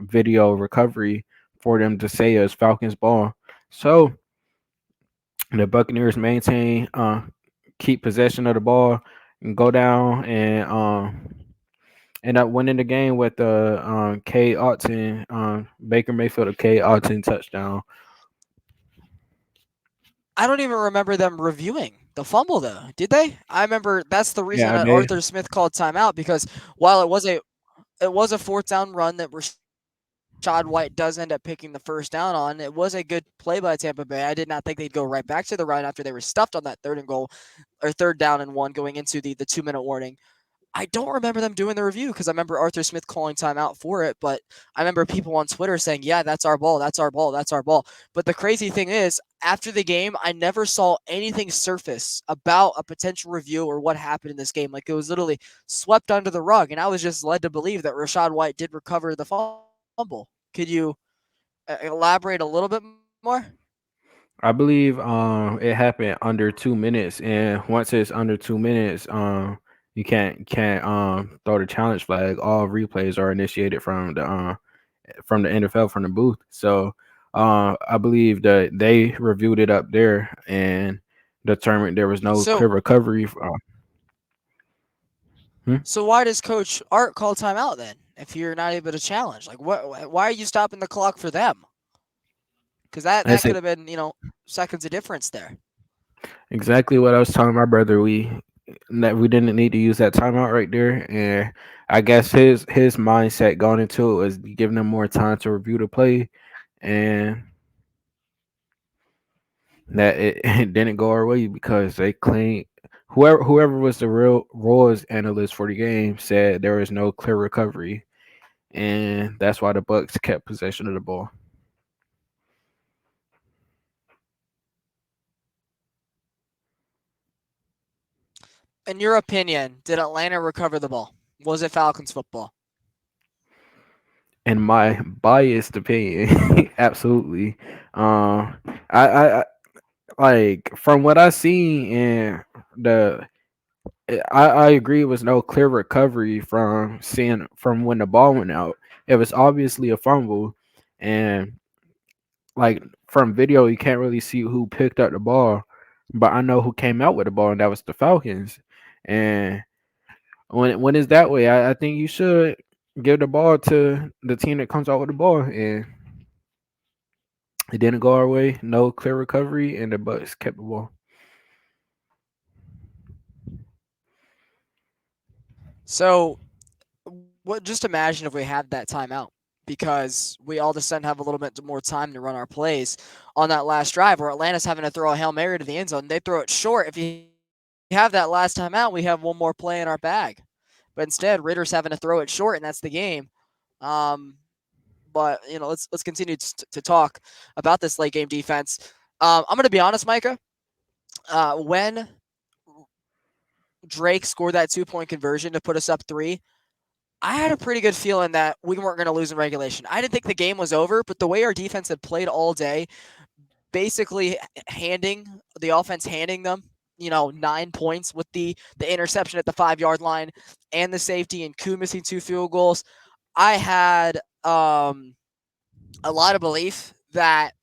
video recovery for them to say it was Falcons ball. So the Buccaneers maintain, keep possession of the ball and go down and end up winning the game with the K Austin, Baker Mayfield a K Austin touchdown. I don't even remember them reviewing the fumble though. Did they? I remember that's the reason Yeah, that they Arthur Smith called timeout because while it was a 4th down run that Rashad White does end up picking the first down on. It was a good play by Tampa Bay. I did not think they'd go right back to the run after they were stuffed on that 3rd and goal or 3rd down and 1 going into the 2-minute warning. I don't remember them doing the review because I remember Arthur Smith calling timeout for it, but I remember people on Twitter saying, "Yeah, that's our ball, that's our ball, that's our ball." But the crazy thing is, after the game, I never saw anything surface about a potential review or what happened in this game. Like it was literally swept under the rug, and I was just led to believe that Rashad White did recover the fumble. Could you elaborate a little bit more? I believe it happened under 2 minutes, and once it's under 2 minutes, you can't throw the challenge flag. All replays are initiated from the NFL from the booth. So I believe that they reviewed it up there and determined there was no So, clear recovery. Hmm? so why does Coach Art call timeout then? If you're not able to challenge, like what? Why are you stopping the clock for them? Because that That's could it. have been seconds of difference there. Exactly what I was telling my brother. We didn't need to use that timeout right there, and I guess his mindset going into it was giving them more time to review the play, and that it didn't go our way because they claimed whoever was the real Royals analyst for the game said there was no clear recovery, and that's why the Bucks kept possession of the ball. In your opinion, did Atlanta recover the ball? Was it Falcons football? In my biased opinion, absolutely. I like from what I see in the I agree it was no clear recovery from seeing from when the ball went out. It was obviously a fumble, and like from video you can't really see who picked up the ball, but I know who came out with the ball, and that was the Falcons. And when it's that way, I think you should give the ball to the team that comes out with the ball, and it didn't go our way. No clear recovery, and the Bucks kept the ball. So, what? Just imagine if we had that timeout because we all of a sudden have a little bit more time to run our plays on that last drive, where Atlanta's having to throw a hail mary to the end zone. They throw it short. If you have that last timeout, we have one more play in our bag. But instead, Ritter's having to throw it short, and that's the game. Um, but let's continue to talk about this late game defense. I'm gonna be honest, Micah. When Drake scored that 2-point conversion to put us up 3, I had a pretty good feeling that we weren't going to lose in regulation. I didn't think the game was over, but the way our defense had played all day, basically handing the offense handing them 9 points with the interception at the 5-yard line and the safety and Koo missing 2 field goals. I had a lot of belief that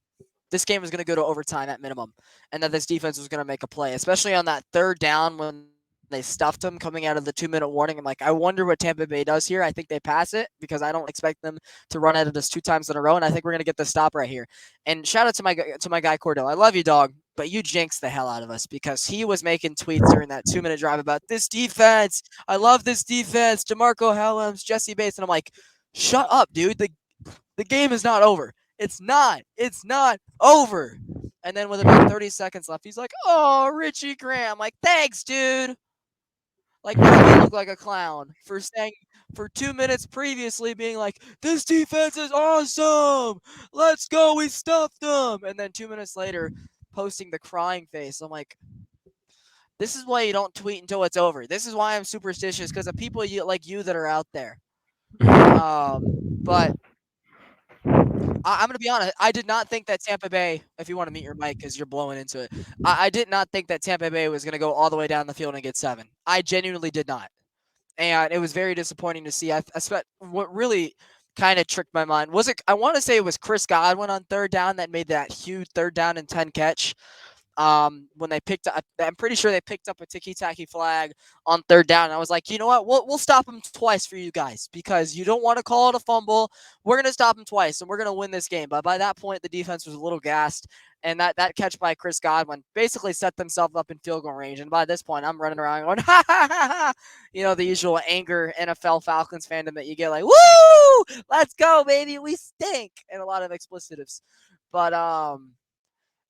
this game was going to go to overtime at minimum, and that this defense was going to make a play, especially on that 3rd down when They stuffed him coming out of the 2 minute warning. I'm like, I wonder what Tampa Bay does here. I think they pass it because I don't expect them to run at us 2 times in a row, and I think we're gonna get the stop right here. And shout out to my guy Cordell. I love you, dog, but you jinxed the hell out of us because he was making tweets during that 2 minute drive about this defense. I love this defense. DeMarco Helms, Jesse Bates, and I'm like, shut up, dude. The game is not over. It's not. It's not over. And then with about 30 seconds left, he's like, "Oh, Richie Grant." I'm like, "Thanks, dude." Like now we look like a clown for saying for 2 minutes previously being like, "This defense is awesome. Let's go. We stuffed them." And then 2 minutes later, posting the crying face. I'm like, this is why you don't tweet until it's over. This is why I'm superstitious because of people like you that are out there. But I'm gonna be honest. I did not think that Tampa Bay. If you want to mute your mic because you're blowing into it, I did not think that Tampa Bay was gonna go all the way down the field and get 7. I genuinely did not, and it was very disappointing to see. I spent what really kind of tricked my mind was it. I want to say it was Chris Godwin on third down that made that huge 3rd down and 10 catch when they picked up, I'm pretty sure they picked up a ticky-tacky flag on 3rd down. I was like, you know what? We'll stop them twice for you guys because you don't want to call it a fumble. We're going to stop them twice, and we're going to win this game. But by that point, the defense was a little gassed, and that catch by Chris Godwin basically set themselves up in field goal range. And by this point, I'm running around going, ha, ha, ha, ha. You know, the usual anger NFL Falcons fandom that you get like, woo, let's go, baby, we stink, and a lot of explicitives. But,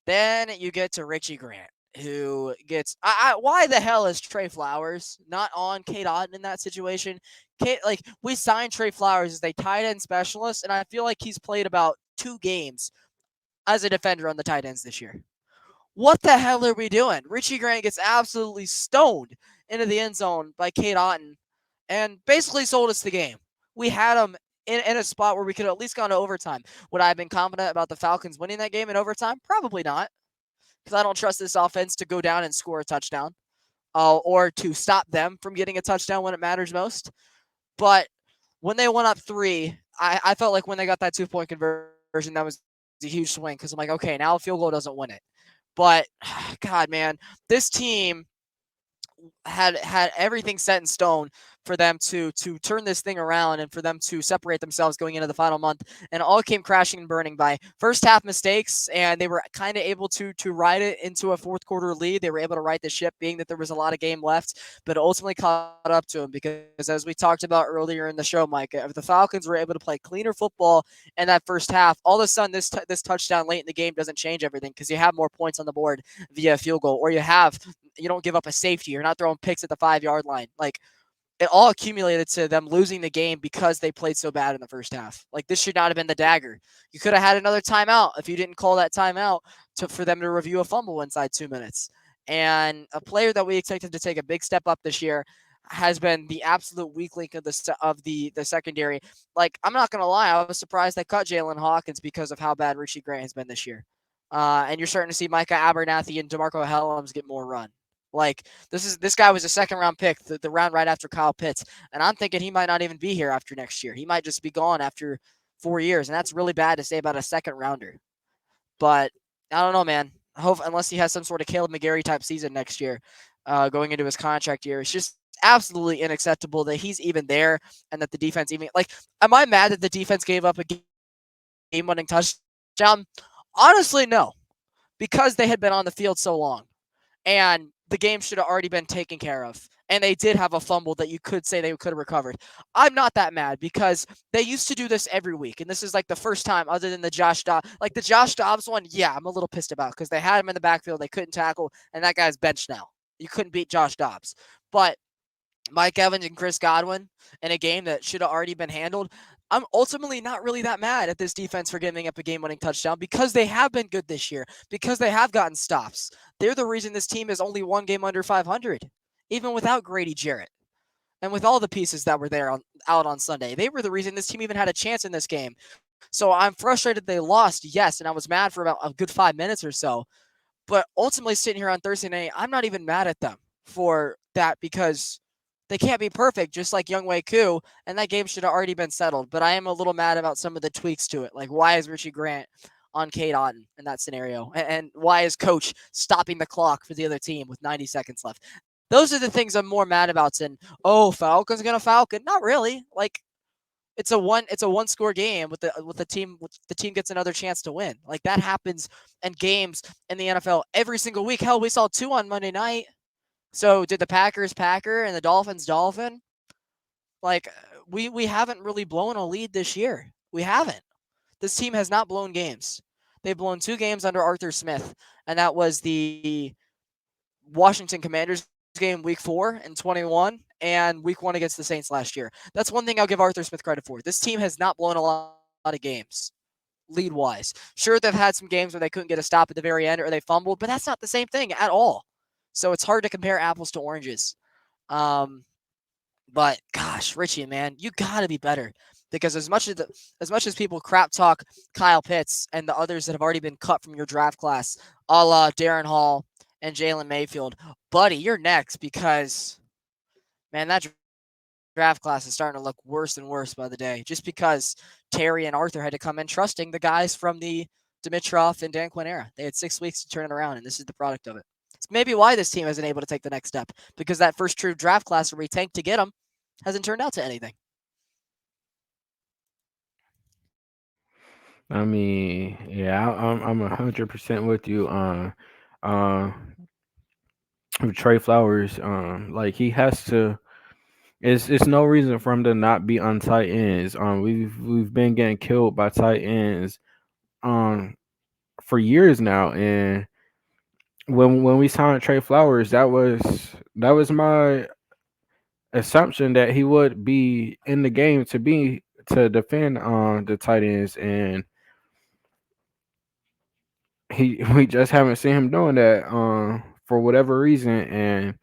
then you get to Richie Grant, who gets why the hell is Trey Flowers not on Kate Otten in that situation? Like we signed Trey Flowers as a tight end specialist, and I feel like he's played about 2 games as a defender on the tight ends this year. What the hell are we doing? Richie Grant gets absolutely stoned into the end zone by Kate Otten and basically sold us the game. We had him in a spot where we could have at least gone to overtime. Would I have been confident about the Falcons winning that game in overtime? Probably not, because I don't trust this offense to go down and score a touchdown or to stop them from getting a touchdown when it matters most. But when they went up 3, I felt like when they got that 2-point conversion, that was a huge swing because I'm like, okay, now a field goal doesn't win it. But God, man, this team had everything set in stone for them to turn this thing around and for them to separate themselves going into the final month, and all came crashing and burning by first half mistakes, and they were kind of able to ride it into a fourth quarter lead. They were able to right the ship, being that there was a lot of game left, but it ultimately caught up to them because, as we talked about earlier in the show, Mike, if the Falcons were able to play cleaner football in that first half, all of a sudden this touchdown late in the game doesn't change everything because you have more points on the board via field goal, or you don't give up a safety. You're not throwing picks at the 5 yard line. Like it all accumulated to them losing the game because they played so bad in the first half. Like this should not have been the dagger. You could have had another timeout if you didn't call that timeout for them to review a fumble inside 2 minutes. And a player that we expected to take a big step up this year has been the absolute weak link of the secondary. Like I'm not gonna lie, I was surprised they cut Jalen Hawkins because of how bad Richie Grant has been this year. And you're starting to see Micah Abernathy and DeMarco Helms get more run. Like this guy was a second round pick, the round right after Kyle Pitts, and I'm thinking he might not even be here after next year. He might just be gone after 4 years, and that's really bad to say about a second rounder. But I don't know, man. I hope unless he has some sort of Caleb McGarry type season next year, going into his contract year, it's just absolutely unacceptable that he's even there and that the defense even like. Am I mad that the defense gave up a game-winning touchdown? Honestly, no, because they had been on the field so long and the game should have already been taken care of. And they did have a fumble that you could say they could have recovered. I'm not that mad because they used to do this every week. And this is like the first time other than the Josh Dobbs. Like the Josh Dobbs one, yeah, I'm a little pissed about because they had him in the backfield. They couldn't tackle, and that guy's benched now. You couldn't beat Josh Dobbs. But Mike Evans and Chris Godwin in a game that should have already been handled. I'm ultimately not really that mad at this defense for giving up a game-winning touchdown because they have been good this year, because they have gotten stops. They're the reason this team is only one game under 500, even without Grady Jarrett and with all the pieces that were there out on Sunday. They were the reason this team even had a chance in this game. So I'm frustrated they lost, yes, and I was mad for about a good 5 minutes or so. But ultimately, sitting here on Thursday night, I'm not even mad at them for that because they can't be perfect, just like Younghoe Koo, and that game should have already been settled. But I am a little mad about some of the tweaks to it. Like, why is Richie Grant on Kate Otten in that scenario? And why is Coach stopping the clock for the other team with 90 seconds left? Those are the things I'm more mad about than, oh, Falcons gonna Falcon. Not really. Like it's a one score game with the team gets another chance to win. Like that happens in games in the NFL every single week. Hell, we saw two on Monday night. So did the Packers Packer and the Dolphins Dolphin? Like we haven't really blown a lead this year. We haven't. This team has not blown games. They've blown two games under Arthur Smith, and that was the Washington Commanders game week 4 in 21 and week 1 against the Saints last year. That's one thing I'll give Arthur Smith credit for. This team has not blown a lot of games lead wise. Sure, they've had some games where they couldn't get a stop at the very end or they fumbled, but that's not the same thing at all. So it's hard to compare apples to oranges. Um, but gosh, Richie, man, you got to be better because as much as people crap talk Kyle Pitts and the others that have already been cut from your draft class, a la Darren Hall and Jalen Mayfield, buddy, you're next because man, that draft class is starting to look worse and worse by the day. Just because Terry and Arthur had to come in trusting the guys from the Dimitrov and Dan Quinn era. They had 6 weeks to turn it around, and this is the product of it. It's maybe why this team isn't able to take the next step because that first true draft class where we tanked to get them hasn't turned out to anything. I mean, yeah, I'm 100% with you on uh with Trey Flowers. Like he has to. It's no reason for him to not be on tight ends. We've been getting killed by tight ends um for years now, and when we signed Trey Flowers, that was my assumption that he would be in the game to defend the tight ends, and we just haven't seen him doing that for whatever reason, and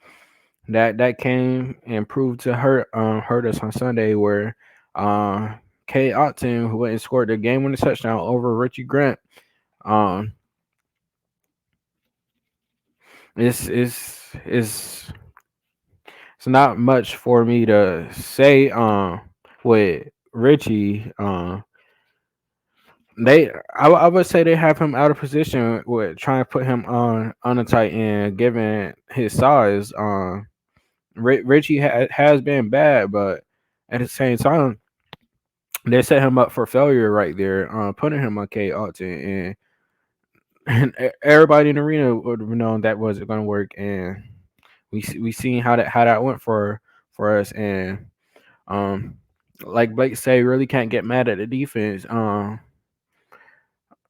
that came and proved to hurt us on Sunday where K Otton, who went and scored the game winning touchdown over Richie Grant. um it's it's not much for me to say with Richie. I would say they have him out of position with trying to put him on a tight end given his size. Richie has been bad, but at the same time, they set him up for failure right there, putting him on K. Alton, and everybody in the arena would have known that wasn't going to work, and we seen how that went for us, and um, like Blake say, really can't get mad at the defense.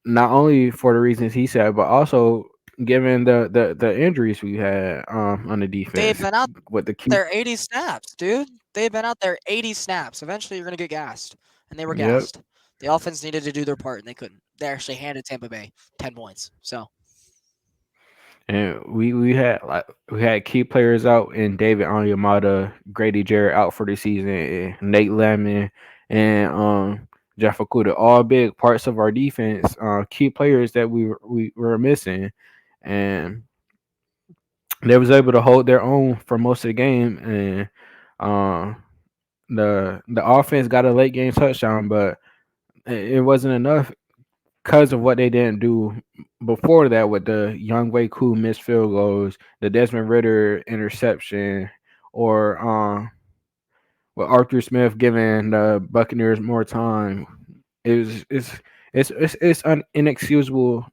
Not only for the reasons he said, but also given the injuries we had on the They've defense been out with the there key. 80 snaps, dude. They've been out there 80 snaps. Eventually, you're going to get gassed. And they were Yep. gassed. The offense needed to do their part, and they couldn't. They actually handed Tampa Bay 10 points. So, And we had key players out and David Onyemata, Grady Jarrett out for the season, and Nate Lemon and Jeff Okuda, all big parts of our defense, key players that we were missing, and they was able to hold their own for most of the game, and uh, the offense got a late game touchdown, but it wasn't enough because of what they didn't do before that with the Young Wei Koo missed field goals, the Desmond Ritter interception, or with Arthur Smith giving the Buccaneers more time. It was it's inexcusable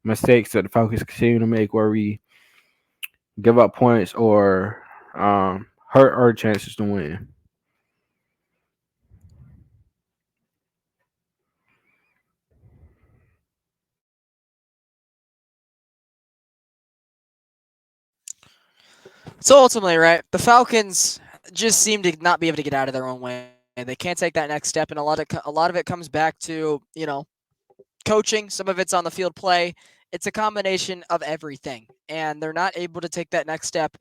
mistakes that the Falcons continue to make where we give up points or hurt our chances to win. so ultimately, right, the Falcons just seem to not be able to get out of their own way. They can't take that next step, and a lot of it comes back to coaching. Some of it's on the field play. It's a combination of everything, and they're not able to take that next step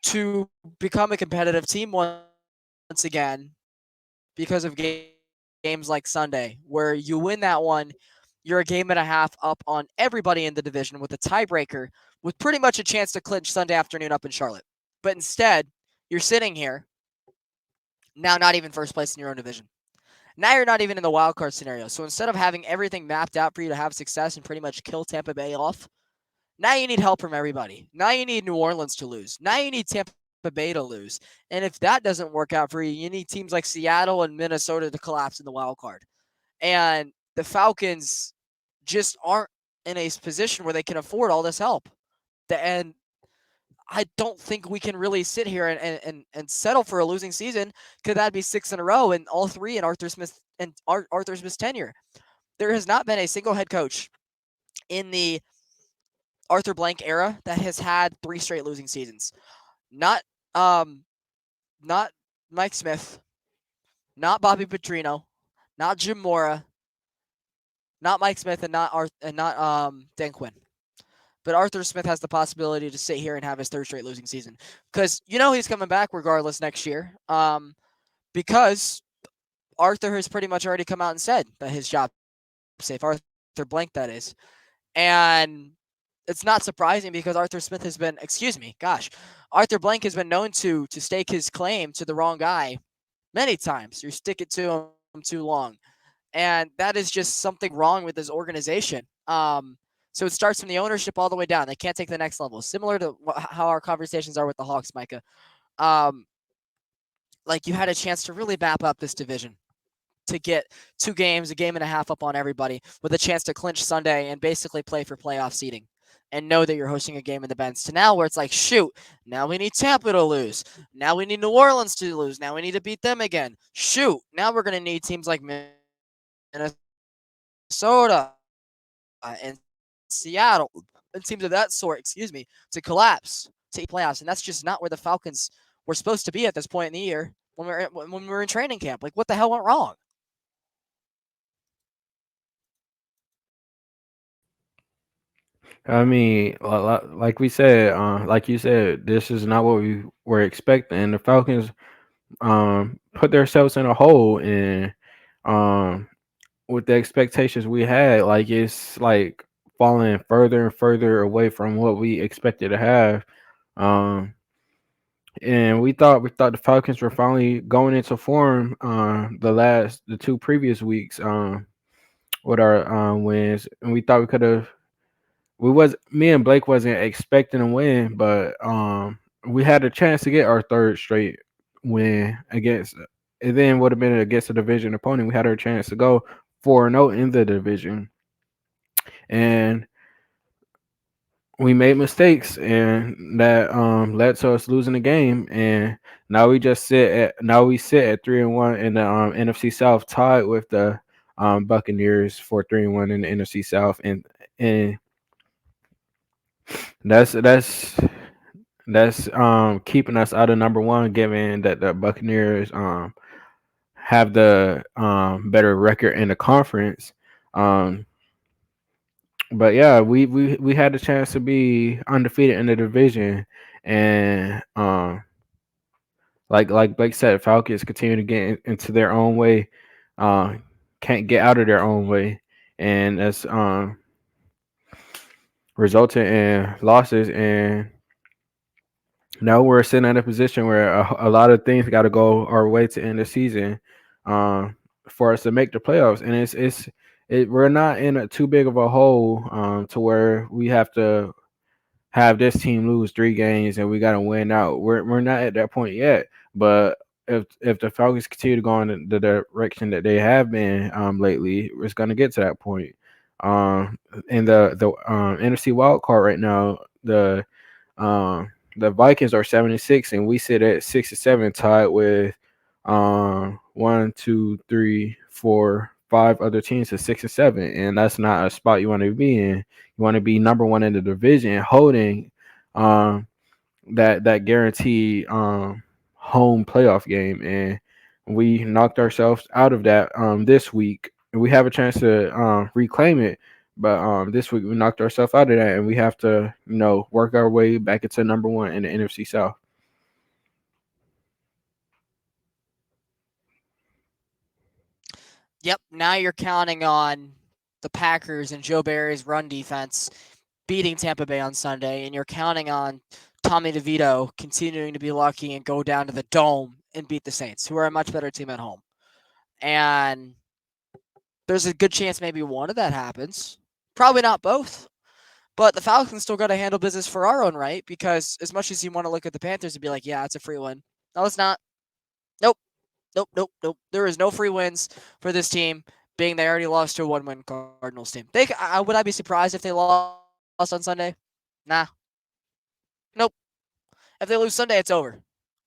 to become a competitive team once again because of games like Sunday, where you win that one, you're a game and a half up on everybody in the division with a tiebreaker, with pretty much a chance to clinch Sunday afternoon up in Charlotte. But instead, you're sitting here now, not even first place in your own division. Now you're not even in the wild card scenario. So instead of having everything mapped out for you to have success and pretty much kill Tampa Bay off, Now you need help from everybody. Now you need New Orleans to lose. Now you need Tampa Bay to lose. And if that doesn't work out for you, you need teams like Seattle and Minnesota to collapse in the wild card. And the Falcons just aren't in a position where they can afford all this help. And I don't think we can really sit here and settle for a losing season because that'd be 6 in a row and all three in Arthur Smith's tenure. There has not been a single head coach in the Arthur Blank era that has had 3 straight losing seasons. Not um not Mike Smith, not Bobby Petrino, not Jim Mora, not Mike Smith, and not Dan Quinn. But Arthur Smith has the possibility to sit here and have his 3rd straight losing season because he's coming back regardless next year. Because Arthur has pretty much already come out and said that his job's safe. Arthur Blank, that is, and it's not surprising because Arthur Smith has been, Arthur Blank has been known to stake his claim to the wrong guy many times. You stick it to him too long, and that is just something wrong with this organization. So it starts from the ownership all the way down. They can't take the next level, similar to how our conversations are with the Hawks, Micah. Um, like you had a chance to really map up this division to get 2 games, a game and a half up on everybody with a chance to clinch Sunday and basically play for playoff seeding and know that you're hosting a game in the Benz to now where it's like, shoot, now we need Tampa to lose. Now we need New Orleans to lose. Now we need to beat them again. Shoot, now we're going to need teams like Minnesota and Seattle and teams of that sort, to collapse to make the playoffs. And that's just not where the Falcons were supposed to be at this point in the year when we were in training camp. Like, what the hell went wrong? I mean, like we said, like you said, this is not what we were expecting. And the Falcons put themselves in a hole, and um with the expectations we had, like it's like falling further and further away from what we expected to have. Um and we thought the Falcons were finally going into form the 2 previous weeks with our wins, and we thought we could have we was me and Blake wasn't expecting to win, but we had a chance to get our 3rd straight win against, and then would have been against a division opponent. We had our chance to go 4-0 in the division, and we made mistakes, and that led to us losing the game. And now we sit at 3-1 in the NFC South, tied with the Buccaneers for 3-1 in the NFC South, and that's keeping us out of number one, given that the Buccaneers have the better record in the conference. Um, but yeah, we had the chance to be undefeated in the division, and like Blake said, Falcons continue to get into their own way, uh, can't get out of their own way, and that's resulting in losses. And now we're sitting in a position where a lot of things got to go our way to end the season, um, for us to make the playoffs. And we're not in too big of a hole to where we have to have this team lose 3 games and we got to win out. We're not at that point yet. But if the Falcons continue to go in the direction that they have been lately, it's going to get to that point. In the NFC wild card right now, the Vikings are 7-6, and we sit at 6-7, tied with one, two, three, four, five other teams at 6-7, and that's not a spot you want to be in. You want to be number one in the division, holding um that guaranteed home playoff game, and we knocked ourselves out of that this week. And we have a chance to reclaim it, but this week we knocked ourselves out of that, and we have to work our way back into number one in the NFC South. Yep, now you're counting on the Packers and Joe Barry's run defense beating Tampa Bay on Sunday, and you're counting on Tommy DeVito continuing to be lucky and go down to the Dome and beat the Saints, who are a much better team at home. And there's a good chance maybe one of that happens. Probably not both, But the Falcons still got to handle business for our own right because as much as you want to look at the Panthers and be like, yeah, it's a free win. No, it's not. Nope. Nope. Nope. Nope. There is no free wins for this team, being they already lost to a 1-win Cardinals team. Would I be surprised if they lost on Sunday? Nah. Nope. If they lose Sunday, it's over.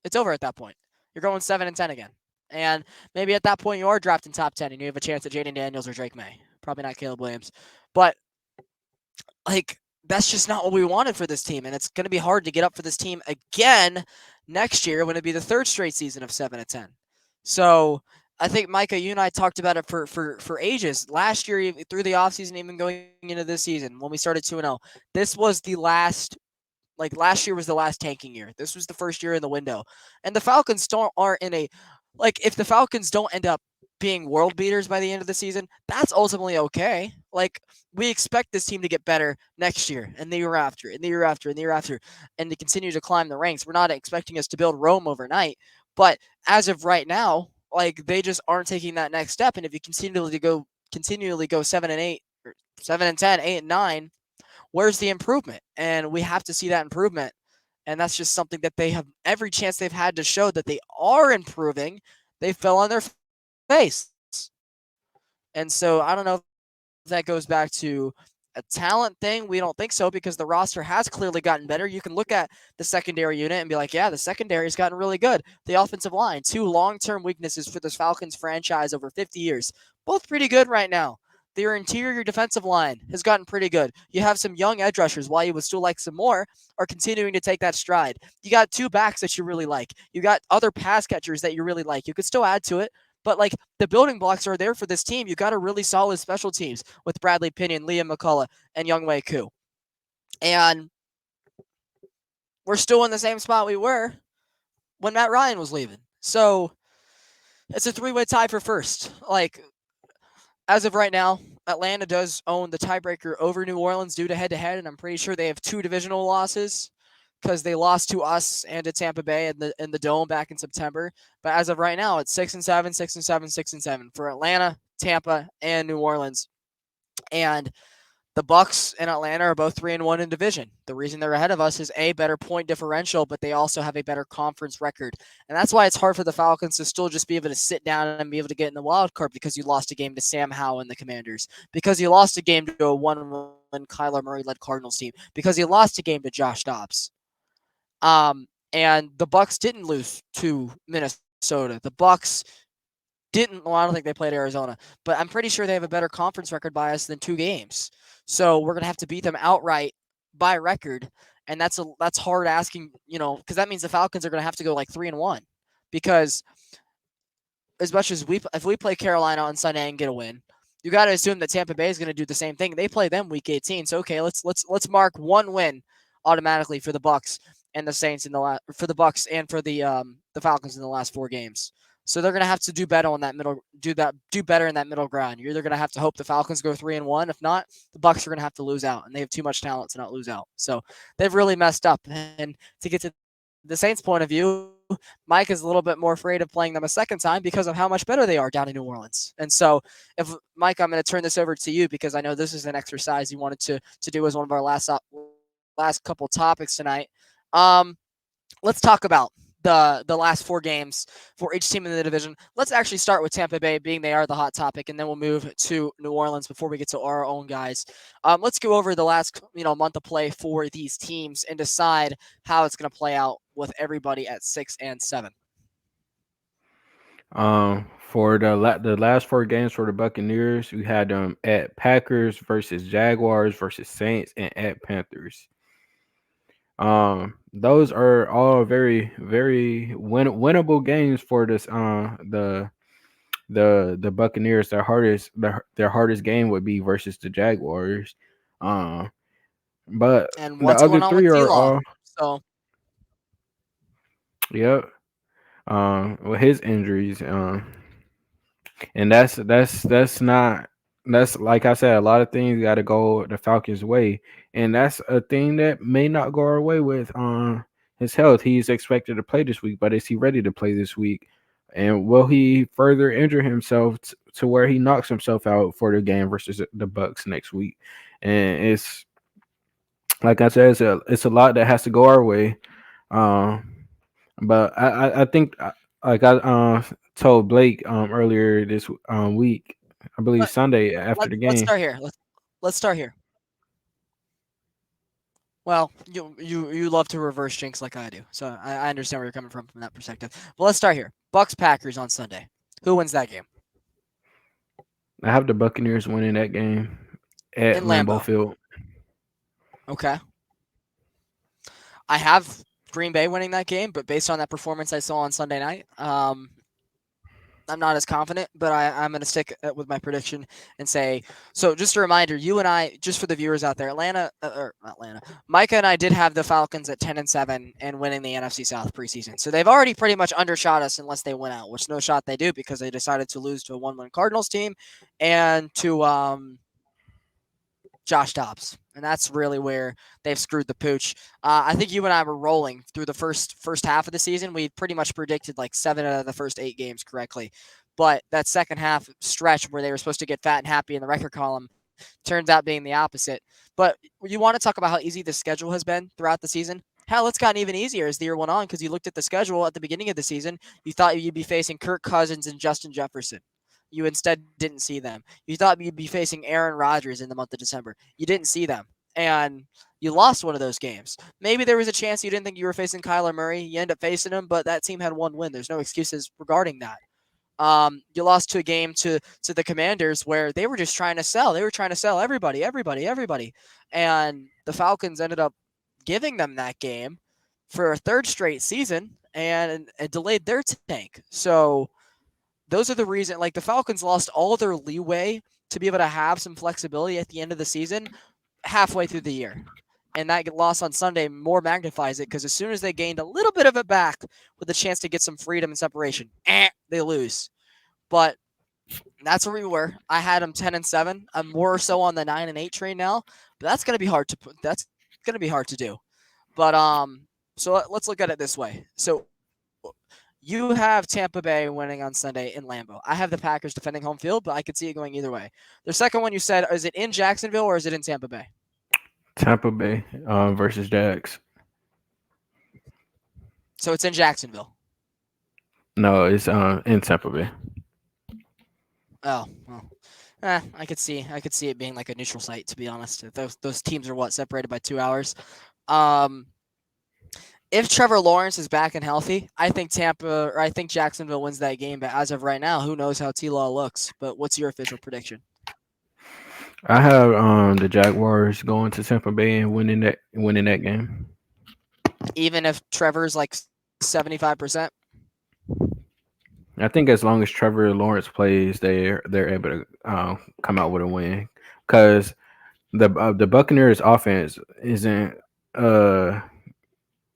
It's over at that point. You're going 7-10 again. And maybe at that point you are drafting top 10 and you have a chance at Jaden Daniels or Drake May. Probably not Caleb Williams. But like that's just not what we wanted for this team, and it's going to be hard to get up for this team again next year when it be the third straight season of 7-10. So I think Micah, you and I talked about it for ages. Last year, through the offseason, even going into this season, when we started 2-0, this was the last last year was the last tanking year. This was the first year in the window. And the Falcons don't aren't in a if the Falcons don't end up being world beaters by the end of the season, that's ultimately okay. Like we expect this team to get better next year and the year after and the year after and the year after and to continue to climb the ranks. We're not expecting us to build Rome overnight, but as of right now, they just aren't taking that next step. And if you continually go 7-8 or 7-10, 8-9, where's the improvement? And we have to see that improvement. And that's just something that they have every chance they've had to show that they are improving. They fell on their face. And so I don't know if that goes back to a talent thing. We don't think so because the roster has clearly gotten better. You can look at the secondary unit and be like, yeah, the secondary has gotten really good. The offensive line, two long-term weaknesses for this Falcons franchise over 50 years, both pretty good right now. Their interior defensive line has gotten pretty good. You have some young edge rushers, while you would still like some more, are continuing to take that stride. You got two backs that you really like. You got other pass catchers that you really like. You could still add to it, but the building blocks are there for this team. You got a really solid special teams with Bradley Pinion, Liam McCullough, and Younghoe Koo. And we're still in the same spot we were when Matt Ryan was leaving. So it's a three-way tie for first. As of right now, Atlanta does own the tiebreaker over New Orleans due to head-to-head, and I'm pretty sure they have two divisional losses because they lost to us and to Tampa Bay in the Dome back in September. But as of right now, it's 6-7, 6-7, 6-7 for Atlanta, Tampa, and New Orleans. And the Bucks and Atlanta are both 3-1 in division. The reason they're ahead of us is a better point differential, but they also have a better conference record, and that's why it's hard for the Falcons to still just be able to sit down and be able to get in the wild card because you lost a game to Sam Howell and the Commanders, because you lost a game to a 1-win Kyler Murray led Cardinals team, because you lost a game to Josh Dobbs. And the Bucks didn't lose to Minnesota. The Bucks didn't. Well, I don't think they played Arizona, but I'm pretty sure they have a better conference record by us than two games. So we're gonna have to beat them outright by record, and that's hard asking, because that means the Falcons are gonna have to go 3-1, because as much as if we play Carolina on Sunday and get a win, you got to assume that Tampa Bay is going to do the same thing. They play them week 18, so okay, let's mark one win automatically for the Bucks and the Saints for the Bucks and for the Falcons in the last four games. So they're gonna have to do better on that do better in that middle ground. You're either gonna have to hope the Falcons go 3-1. If not, the Bucks are gonna have to lose out, and they have too much talent to not lose out. So they've really messed up. And to get to the Saints' point of view, Mike is a little bit more afraid of playing them a second time because of how much better they are down in New Orleans. And so, if Mike, I'm going to turn this over to you because I know this is an exercise you wanted to do as one of our last couple topics tonight. Um, let's talk about the last four games for each team in the division. Let's actually start with Tampa Bay, being they are the hot topic, and then we'll move to New Orleans before we get to our own guys. Let's go over the last month of play for these teams and decide how it's going to play out with everybody at 6-7. For the last four games for the Buccaneers, we had them at Packers versus Jaguars versus Saints and at Panthers. Those are all very winnable games for this. The Buccaneers. Their hardest game would be versus the Jaguars. Um, but And the what's other going on with three are D-Law? all, So yep. With his injuries. And that's not that's like I said, a lot of things got to go the Falcons' way, and that's a thing that may not go our way with his health. He's expected to play this week, but is he ready to play this week? And will he further injure himself to where he knocks himself out for the game versus the Bucks next week? And like I said, it's a lot that has to go our way. Um, but I think like I told Blake earlier this week, I believe Let Sunday after the let's game. start here. Let's start here. Well, you love to reverse jinx like I do, so I understand where you're coming from that perspective. But let's start here. Bucks Packers on Sunday. Who wins that game I have the Buccaneers winning that game at in Lambeau Lambeau? Field. Okay, I have Green Bay winning that game, but based on that performance I saw on Sunday night, I'm not as confident, but I'm going to stick with my prediction and say so. Just a reminder, you and I, just for the viewers out there, Atlanta or not Atlanta, Micah and I did have the Falcons at 10-7 and winning the NFC South preseason. So they've already pretty much undershot us unless they win out, which no shot they do because they decided to lose to a 1-1 Cardinals team and to Josh Dobbs, and that's really where they've screwed the pooch. I think you and I were rolling through the first half of the season. We pretty much predicted like 7 out of the first 8 games correctly, but that second half stretch where they were supposed to get fat and happy in the record column turns out being the opposite. But you want to talk about how easy the schedule has been throughout the season? Hell, it's gotten even easier as the year went on because you looked at the schedule at the beginning of the season. You thought you'd be facing Kirk Cousins and Justin Jefferson. You instead didn't see them. You thought you'd be facing Aaron Rodgers in the month of December. You didn't see them. And you lost one of those games. Maybe there was a chance you didn't think you were facing Kyler Murray. You end up facing him, but that team had one win. There's no excuses regarding that. You lost to a game to the Commanders where they were just trying to sell. They were trying to sell everybody, everybody, everybody. And the Falcons ended up giving them that game for a third straight season and it delayed their tank. So those are the reason like the Falcons lost all their leeway to be able to have some flexibility at the end of the season halfway through the year. And that loss on Sunday more magnifies it because as soon as they gained a little bit of it back with a chance to get some freedom and separation, they lose. But that's where we were. I had them 10-7. I'm more so on the 9-8 train now, but that's gonna be hard to put. That's gonna be hard to do. But so let's look at it this way. So you have Tampa Bay winning on Sunday in Lambeau. I have the Packers defending home field, but I could see it going either way. The second one you said, is it in Jacksonville or is it in Tampa Bay? Tampa Bay versus Jags. So it's in Jacksonville. No, it's in Tampa Bay. Oh, well. I could see it being like a neutral site. To be honest, those teams are what separated by 2 hours. Um, if Trevor Lawrence is back and healthy, I think Tampa or I think Jacksonville wins that game. But as of right now, who knows how T-Law looks? But what's your official prediction? I have the Jaguars going to Tampa Bay and winning that game. Even if Trevor's like 75%. I think as long as Trevor Lawrence plays, they're able to come out with a win because the Buccaneers offense uh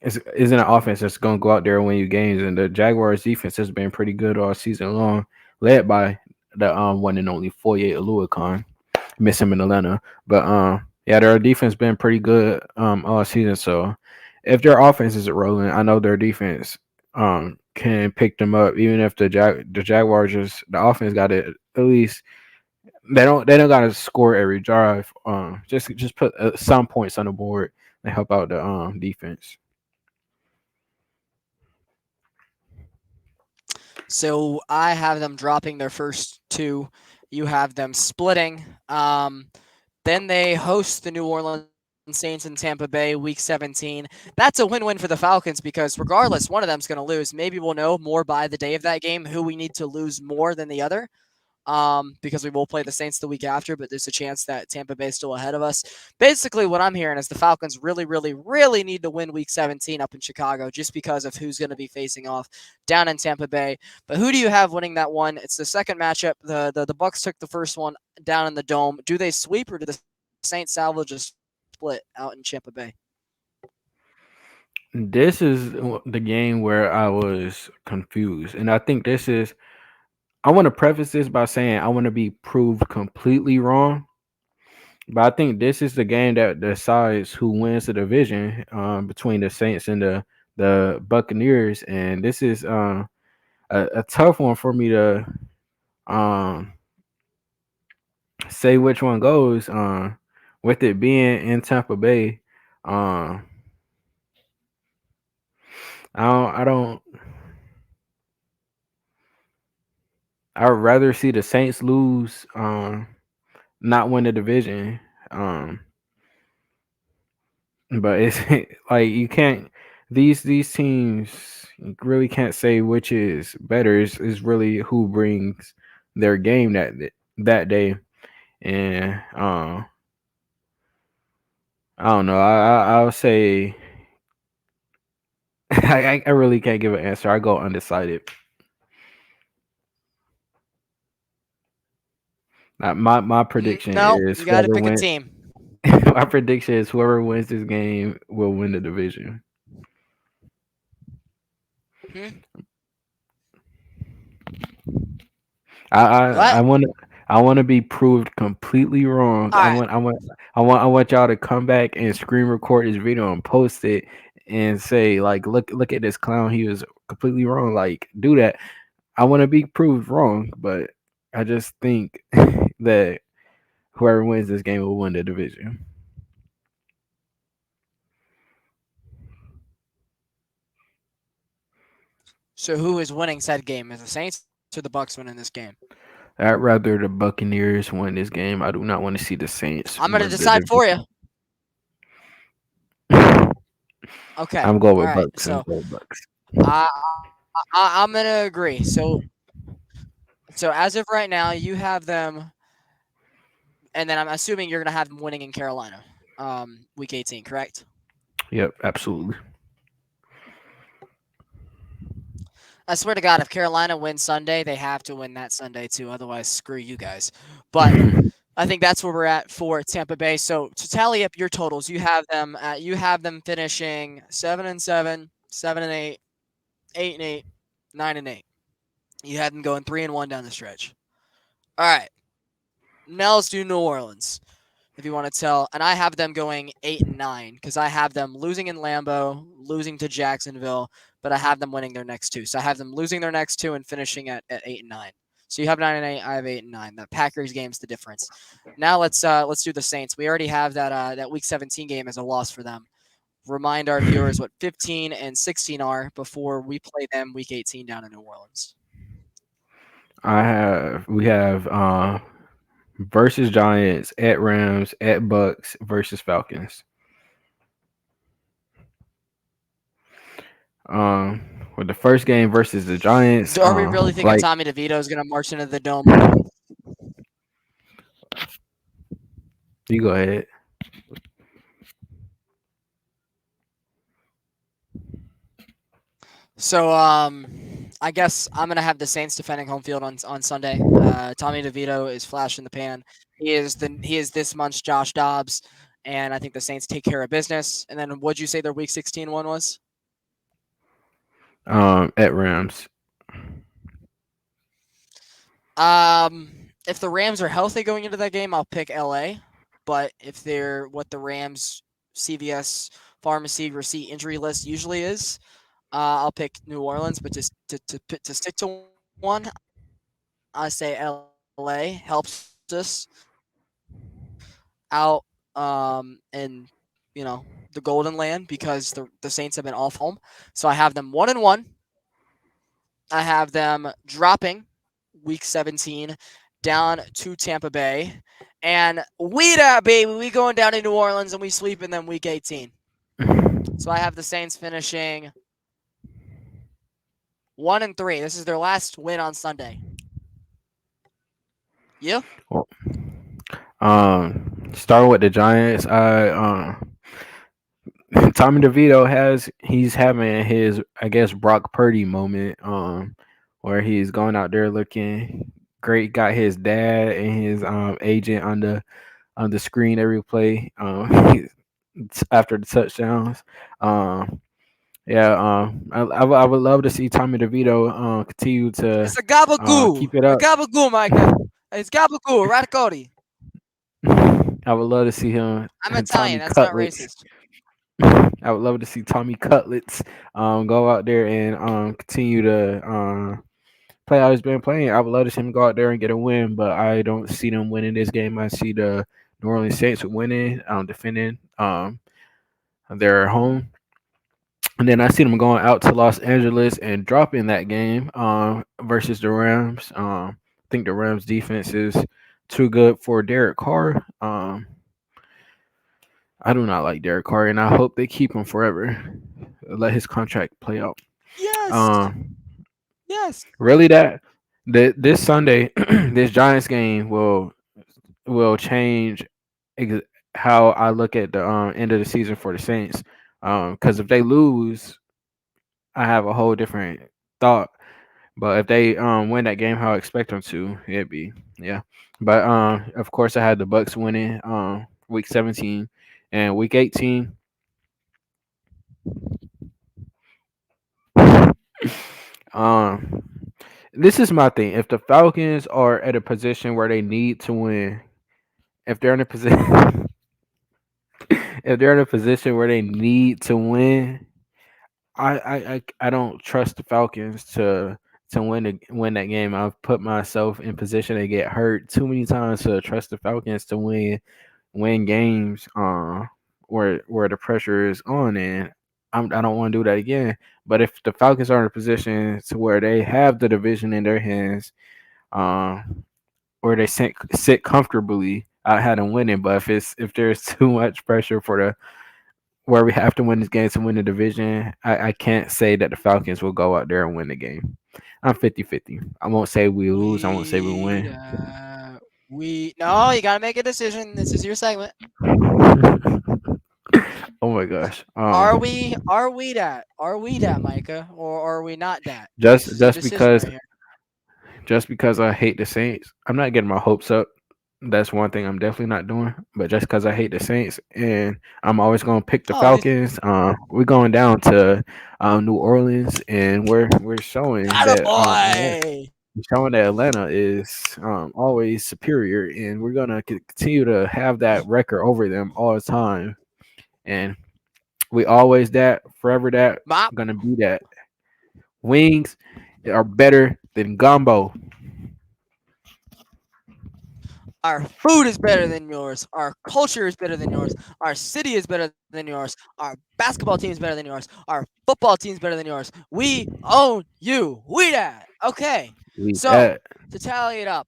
isn't an offense that's going to go out there and win you games, and the Jaguars defense has been pretty good all season long, led by the one and only Foye Oluokun. Miss him in Atlanta, but yeah, their defense been pretty good all season. So if their offense isn't rolling, I know their defense can pick them up. Even if the Jaguars just the offense got it at least they don't got to score every drive. Just put some points on the board and help out the defense. So I have them dropping their first two. You have them splitting. Then they host the New Orleans Saints in Tampa Bay week 17. That's a win-win for the Falcons because regardless, one of them's going to lose. Maybe we'll know more by the day of that game who we need to lose more than the other. Because we will play the Saints the week after, but there's a chance that Tampa Bay is still ahead of us. Basically, what I'm hearing is the Falcons really, really, really need to win Week 17 up in Chicago just because of who's going to be facing off down in Tampa Bay. But who do you have winning that one? It's the second matchup. The Bucks took the first one down in the Dome. Do they sweep or do the Saints salvage a split out in Tampa Bay? This is the game where I was confused, and I think this is. I want to preface this by saying I want to be proved completely wrong, but I think this is the game that decides who wins the division between the Saints and the Buccaneers, and this is a tough one for me to um, say which one goes. With it being in Tampa Bay, Um, I don't. I would rather see the Saints lose. Not win the division. Um, but it's like you can't. These teams you really can't say which is better. Is really who brings their game that day. And I don't know. I'll say I really can't give an answer. I go undecided. My prediction No, is you got to whoever pick a win. team. My prediction is whoever wins this game will win the division. Hmm? I I, I What? want to I want to be proved completely wrong. All right. I want y'all to come back and screen record this video and post it and say like look at this clown, he was completely wrong. Like do that. I want to be proved wrong, but I just think that whoever wins this game will win the division. So who is winning said game? Is the Saints or the Bucks winning this game? I'd rather the Buccaneers win this game. I do not want to see the Saints I'm gonna win the decide for you. division. Okay. I'm going All with right. Bucks. I'm So going with Bucks. I'm gonna agree. So as of right now, you have them, and then I'm assuming you're gonna have them winning in Carolina, week 18, correct? Yep, absolutely. I swear to God, if Carolina wins Sunday, they have to win that Sunday too. Otherwise, screw you guys. But I think that's where we're at for Tampa Bay. So to tally up your totals, you have them finishing 7-7, 7-8, 8-8, 9-8. You had them going 3-1 down the stretch. All right, now let's do New Orleans. If you want to tell, and I have them going 8-9 because I have them losing in Lambeau, losing to Jacksonville, but I have them winning their next two. So I have them losing their next two and finishing at 8-9. So you have 9-8, I have 8-9. That Packers game's the difference. Now let's do the Saints. We already have that Week 17 game as a loss for them. Remind our viewers what 15 and 16 are before we play them Week 18 down in New Orleans. We have versus Giants at Rams at Bucks versus Falcons. Um, with the first game versus the Giants, Are we really thinking like Tommy DeVito is going to march into the dome winning? you go ahead. So I guess I'm gonna have the Saints defending home field on Sunday. Tommy DeVito is flash in the pan. He is this month's Josh Dobbs, and I think the Saints take care of business. And then what'd you say their Week 16 one was? At Rams. If the Rams are healthy going into that game, I'll pick LA. But if they're what the Rams CVS pharmacy receipt injury list usually is, I'll pick New Orleans. But just to stick to one, I say LA helps us out in the Golden Land because the Saints have been awful at home. So I have them 1-1. I have them dropping Week 17 down to Tampa Bay, and we that baby, we going down to New Orleans and we sweeping them Week 18. So I have the Saints finishing 1-3. This is their last win on Sunday. You? Well, starting with the Giants, I Tommy DeVito he's having his I guess Brock Purdy moment, where he's going out there looking great. Got his dad and his agent on the screen every play. After the touchdowns. Yeah, I would love to see Tommy DeVito continue to It's a gabagoo. keep it A up. gabagoo, Micah. It's gabagoo, radicoti. I would love to see him I'm and Italian. Tommy That's not Cutlets. racist. I would love to see Tommy Cutlets go out there and continue to play how he's been playing. I would love to see him go out there and get a win, but I don't see them winning this game. I see the New Orleans Saints winning, defending. They're at home, and then I see them going out to Los Angeles and dropping that game versus the Rams. I think the Rams defense is too good for Derek Carr. I do not like Derek Carr, and I hope they keep him forever. Let his contract play out. Yes. Um, Yes. really, this Sunday, this Giants game will change ex- how I look at the end of the season for the Saints. Because if they lose, I have a whole different thought. But if they win that game how I expect them to, it'd be yeah. But of course I had the Bucks winning week 17 and week 18. Um this is my thing. If the Falcons are at a position where they need to win, if they're in a position if they're in a position where they need to win, I don't trust the Falcons to win that game. I've put myself in position to get hurt too many times to trust the Falcons to win games where the pressure is on, and I don't want to do that again. But if the Falcons are in a position to where they have the division in their hands, where they sit comfortably, I had them winning. But if there's too much pressure for the where we have to win this game to win the division, I can't say that the Falcons will go out there and win the game. I'm 50-50. I won't say we lose. I won't say we We win. that we no, you gotta make a decision. This is your segment. Oh my gosh. Are we that? Are we that, Micah? Or are we not that? Just This is a just decision because right here. just because I hate the Saints, I'm not getting my hopes up. That's one thing I'm definitely not doing. But just because I hate the Saints and I'm always going to pick the Oh, these Falcons, we're going down to New Orleans and we're showing that attaboy! Atlanta is always superior, and we're gonna continue to have that record over them all the time. And we always that forever that Mop. gonna be that. Wings are better than gumbo. Our food is better than yours. Our culture is better than yours. Our city is better than yours. Our basketball team is better than yours. Our football team is better than yours. We own you. We that. Okay. We So that. to tally it up,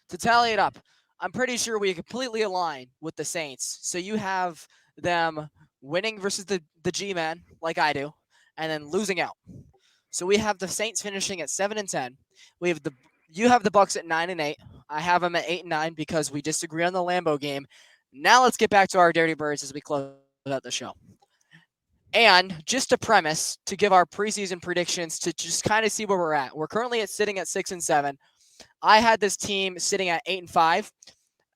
to tally it up, I'm pretty sure we completely align with the Saints. So you have them winning versus the G-Man like I do, and then losing out. So we have the Saints finishing at 7-10. We have the You have the Bucks at 9-8. I have them at 8-9 because we disagree on the Lambeau game. Now let's get back to our Dirty Birds as we close out the show. And just a premise to give our preseason predictions to just kind of see where we're at. We're currently sitting at 6-7. I had this team sitting at 8-5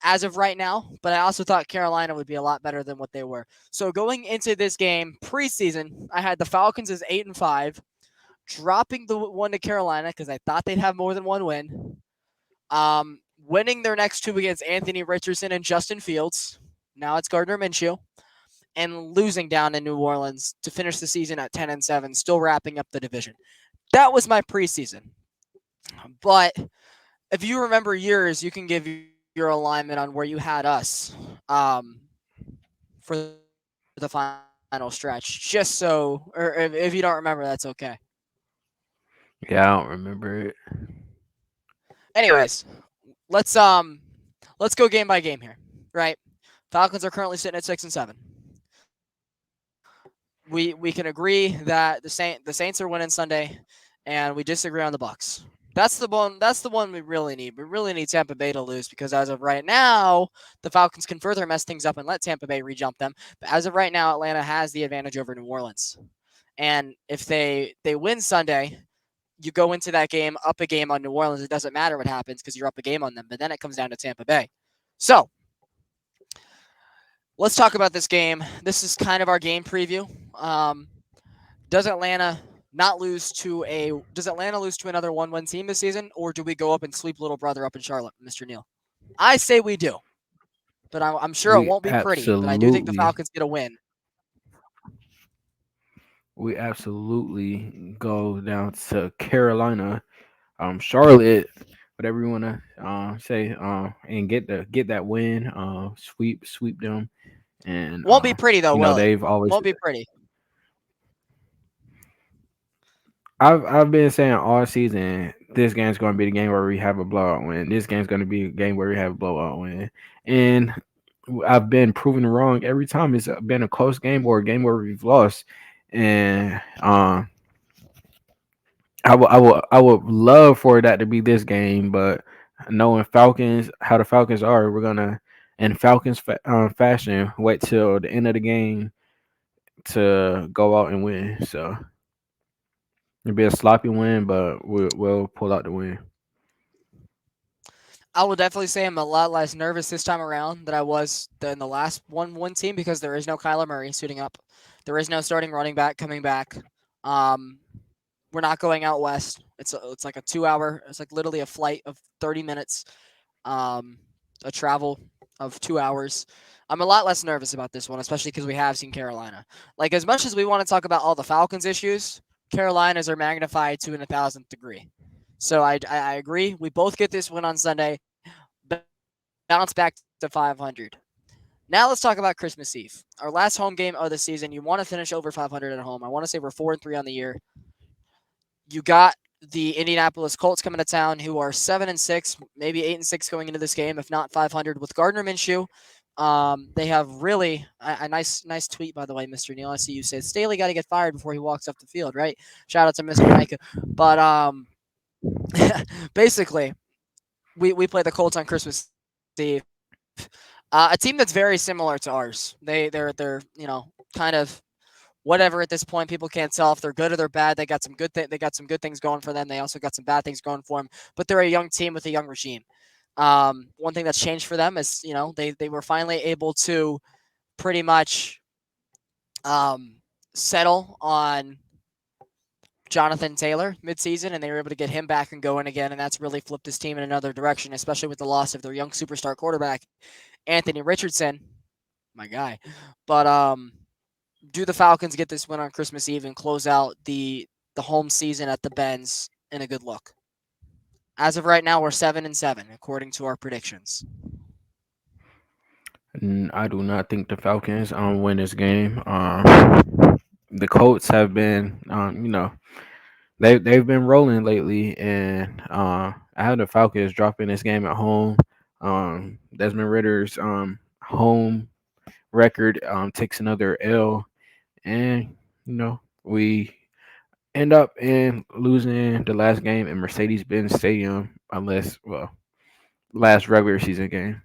as of right now, but I also thought Carolina would be a lot better than what they were. So going into this game preseason, I had the Falcons as 8-5, dropping the one to Carolina because I thought they'd have more than one win. Winning their next two against Anthony Richardson and Justin Fields. Now it's Gardner Minshew, and losing down in New Orleans to finish the season at 10-7, still wrapping up the division. That was my preseason. But if you remember yours, you can give your alignment on where you had us um, for the final stretch, just so, or if you don't remember, that's okay. Yeah, I don't remember it. Anyways, let's let's go game by game here, right? Falcons are currently sitting at 6-7. We can agree that the Saints are winning Sunday, and we disagree on the Bucks. That's the one. That's the one we really need. We really need Tampa Bay to lose because as of right now, the Falcons can further mess things up and let Tampa Bay rejump them. But as of right now, Atlanta has the advantage over New Orleans. And if they win Sunday, you go into that game up a game on New Orleans. It doesn't matter what happens because you're up a game on them. But then it comes down to Tampa Bay. So let's talk about this game. This is kind of our game preview. Does Atlanta not lose to a does Atlanta lose to another 1-1 team this season, or do we go up and sweep little brother up in Charlotte, Mr. Neal? I say we do, but I'm sure it We won't be pretty. But I do think the absolutely Falcons get a win. we absolutely go down to Carolina, Charlotte, whatever you wanna say, and get that win, sweep them. and Won't be pretty though, will it? they've always. Won't be pretty. I've been saying all season this game's going to be the game where we have a blowout win. This game's going to be a game where we have a blowout win, and I've been proven wrong every time. It's been a close game or a game where we've lost, and I would love for that to be this game, but knowing Falcons how the Falcons are, we're gonna in fashion wait till the end of the game to go out and win. So it'll be a sloppy win, but we'll pull out the win. I will definitely say I'm a lot less nervous this time around than I was in the last one team because there is no Kyler Murray suiting up. There is no starting running back coming back. Um, we're not going out west. It's like a 2 hour. It's like literally a flight of 30 minutes. Um, a travel of 2 hours. I'm a lot less nervous about this one, especially because we have seen Carolina. Like as much as we want to talk about all the Falcons issues, Carolinas are magnified to an 1,000th degree. So I agree. We both get this win on Sunday, bounce back to 500. Now let's talk about Christmas Eve, our last home game of the season. You want to finish over 500 at home. I want to say we're 4-3 on the year. You got the Indianapolis Colts coming to town, who are 7-6, maybe 8-6 going into this game, if not 500 with Gardner Minshew. They have really a nice tweet, by the way, Mr. Neal. I see you said Staley got to get fired before he walks off the field, right? Shout out to Mr. Micah. But basically, we play the Colts on Christmas Eve. A team that's very similar to ours. They're kind of whatever at this point. People can't tell if they're good or they're bad. They got some they got some good things going for them. They also got some bad things going for them. But they're a young team with a young regime. One thing that's changed for them is they were finally able to pretty much settle on Jonathan Taylor midseason, and they were able to get him back and going again, and that's really flipped his team in another direction, especially with the loss of their young superstar quarterback, Anthony Richardson, my guy. But do the Falcons get this win on Christmas Eve and close out the home season at the Benz in a good look? As of right now, we're 7-7 according to our predictions. I do not think the Falcons win this game. The Colts have been they've been rolling lately, and I have the Falcons dropping this game at home. Desmond Ritter's home record takes another L, and we end up in losing the last game in Mercedes-Benz Stadium, unless last regular season game.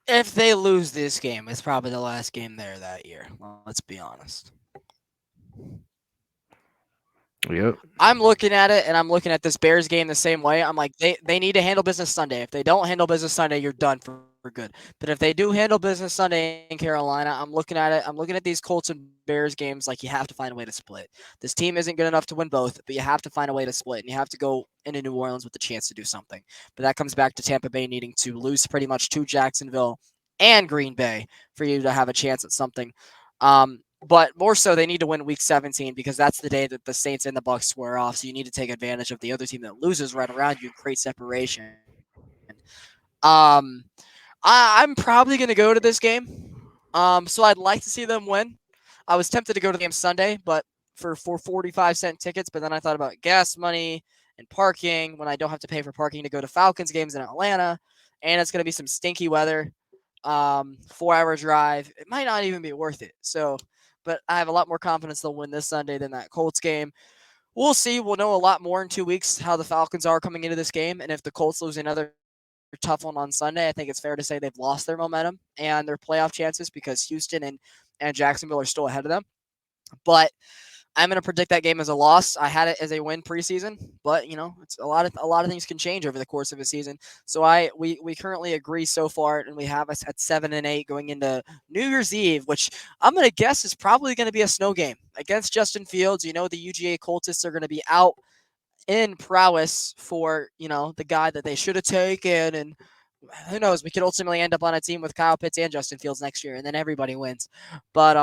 If they lose this game, it's probably the last game there that year. Let's be honest. Yep. I'm looking at it, and I'm looking at this Bears game the same way. I'm like, they need to handle business Sunday. If they don't handle business Sunday, you're done for good. But if they do handle business Sunday in Carolina, I'm looking at it. I'm looking at these Colts and Bears games like you have to find a way to split. This team isn't good enough to win both, but you have to find a way to split, and you have to go into New Orleans with the chance to do something. But that comes back to Tampa Bay needing to lose pretty much to Jacksonville and Green Bay for you to have a chance at something. But more so, they need to win Week 17 because that's the day that the Saints and the Bucks square off. So you need to take advantage of the other team that loses right around you and create separation. Um, I'm probably going to go to this game. So I'd like to see them win. I was tempted to go to the game Sunday, but for 45-cent tickets. But then I thought about gas money and parking when I don't have to pay for parking to go to Falcons games in Atlanta, and it's going to be some stinky weather. 4 hour drive. It might not even be worth it. So, but I have a lot more confidence they'll win this Sunday than that Colts game. We'll see. We'll know a lot more in 2 weeks how the Falcons are coming into this game. And if the Colts lose another tough one on Sunday, I think it's fair to say they've lost their momentum and their playoff chances because Houston and Jacksonville are still ahead of them. But I'm going to predict that game as a loss. I had it as a win preseason, but it's a lot of things can change over the course of a season. So we currently agree so far, and we have us at 7-8 going into New Year's Eve, which I'm going to guess is probably going to be a snow game against Justin Fields. The UGA Coltists are going to be out in prowess for the guy that they should have taken, and who knows, we could ultimately end up on a team with Kyle Pitts and Justin Fields next year, and then everybody wins. But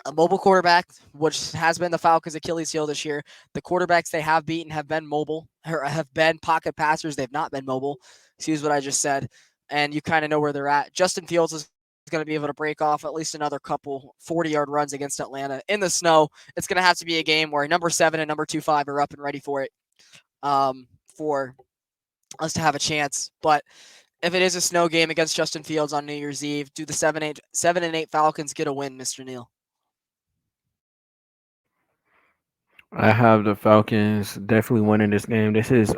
a mobile quarterback, which has been the Falcons' Achilles heel this year. The quarterbacks they have beaten have been mobile, or have been pocket passers. They've not been mobile. Excuse what I just said. and you kind of know where they're at. Justin Fields is going to be able to break off at least another couple 40-yard runs against Atlanta in the snow. It's going to have to be a game where number 7 and number 25 are up and ready for it, for us to have a chance. But if it is a snow game against Justin Fields on New Year's Eve, do the 7-8 Falcons get a win, Mr. Neal? I have the Falcons definitely winning this game. This is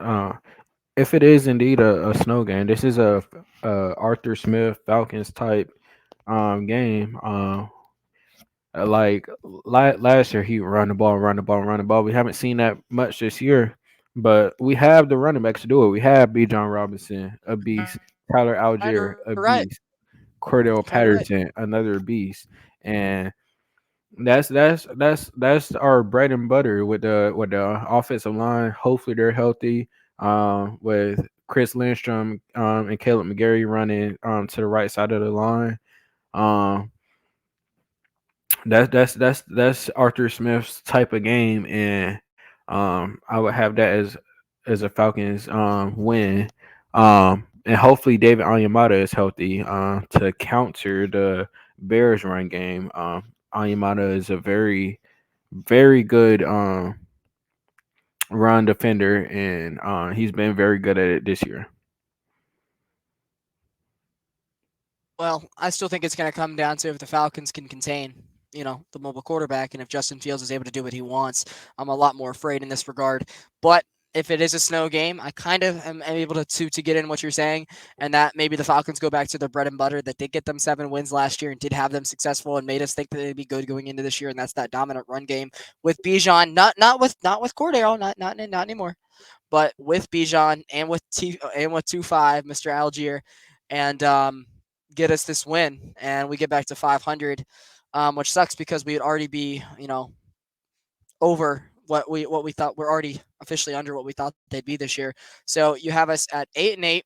if it is indeed a snow game, this is a Arthur Smith Falcons type game. Like last year, he run the ball, run the ball, run the ball. We haven't seen that much this year, but we have the running backs to do it. We have B. John Robinson, a beast. Tyler Kind of Algier, right. a beast. Cordell Kind of right. Patterson, another beast. And that's our bread and butter with the offensive line. Hopefully, they're healthy. With Chris Lindstrom and Caleb McGarry running to the right side of the line. Um, that's Arthur Smith's type of game, and I would have that as a Falcons win. And hopefully David Onyemata is healthy to counter the Bears run game. Onyemata is a very good run defender, and he's been very good at it this year. Well, I still think it's going to come down to if the Falcons can contain, the mobile quarterback, and if Justin Fields is able to do what he wants. I'm a lot more afraid in this regard. But if it is a snow game, I kind of am able to get in what you're saying, and that maybe the Falcons go back to their bread and butter that did get them 7 wins last year and did have them successful and made us think that they'd be good going into this year, and that's that dominant run game with Bijan, not with Cordero, not anymore, but with Bijan and with 2-5, Mr. Algier, and get us this win, and we get back to 500, which sucks because we'd already be over what we thought. We're already officially under what we thought they'd be this year. So you have us at 8-8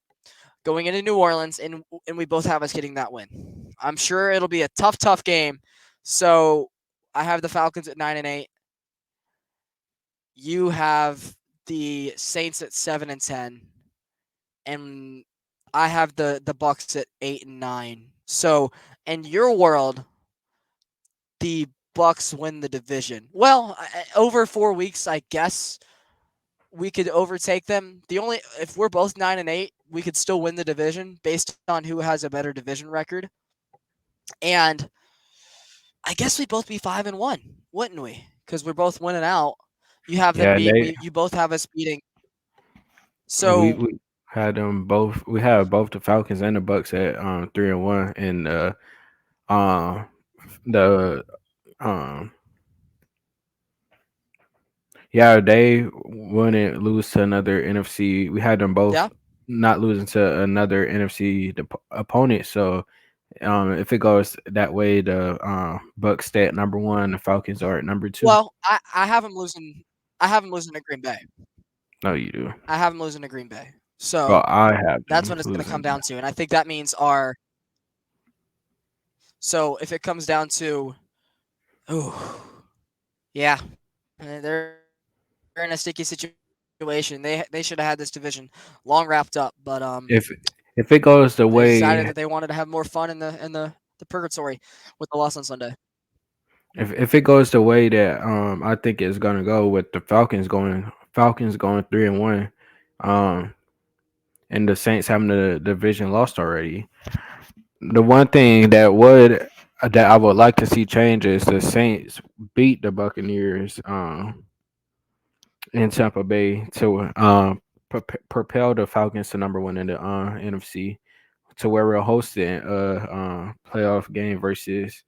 going into New Orleans, and we both have us getting that win. I'm sure it'll be a tough game. So I have the Falcons at 9-8. You have the Saints at 7-10, and I have the Bucks at 8-9. So in your world, the Bucks win the division. Well, over 4 weeks, I guess we could overtake them. The only if we're both 9-8, we could still win the division based on who has a better division record. And I guess we'd both be 5-1, wouldn't we? Because we're both winning out. You have them Yeah, beat they we. You both have us beating. we So we had them both. We have both the Falcons and the Bucks at 3-1, and um the um yeah, they wouldn't lose to another NFC. We had them both yeah. not losing to another NFC opponent. So if it goes that way, the Bucks stay at number one, the Falcons are at number two. Well, I have them losing. I have them losing to Green Bay. No, you do. I have them losing to Green Bay. Well, So I have that's them what it's going to come losing. down to, and I think that means our. So if it comes down to, oh yeah, they're in a sticky situation. They should have had this division long wrapped up, but If if it goes they the decided that way they wanted to have more fun in the purgatory with the loss on Sunday. if it goes the way that I think it's gonna go with the Falcons going 3-1, um and the Saints having the division lost already. The one thing that I would like to see change is the Saints beat the Buccaneers in Tampa Bay to propel the Falcons to number one in the NFC, to where we're hosting a playoff game versus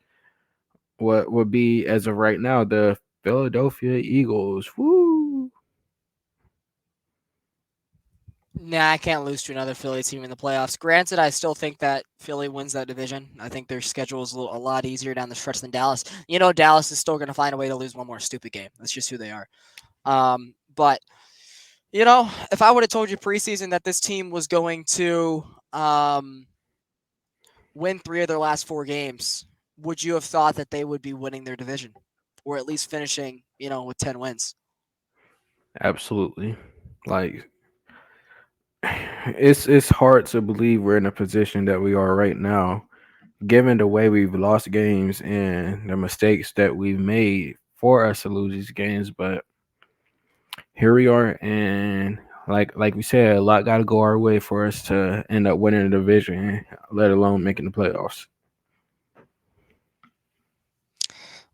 what would be, as of right now, the Philadelphia Eagles. Woo! Nah, I can't lose to another Philly team in the playoffs. Granted, I still think that Philly wins that division. I think their schedule is a lot easier down the stretch than Dallas. Dallas is still going to find a way to lose one more stupid game. That's just who they are. But if I would have told you preseason that this team was going to win 3 of their last 4 games, would you have thought that they would be winning their division, or at least finishing, with 10 wins? Absolutely. Like it's hard to believe we're in a position that we are right now, given the way we've lost games and the mistakes that we've made for us to lose these games. But here we are, and like we said, a lot got to go our way for us to end up winning the division, let alone making the playoffs.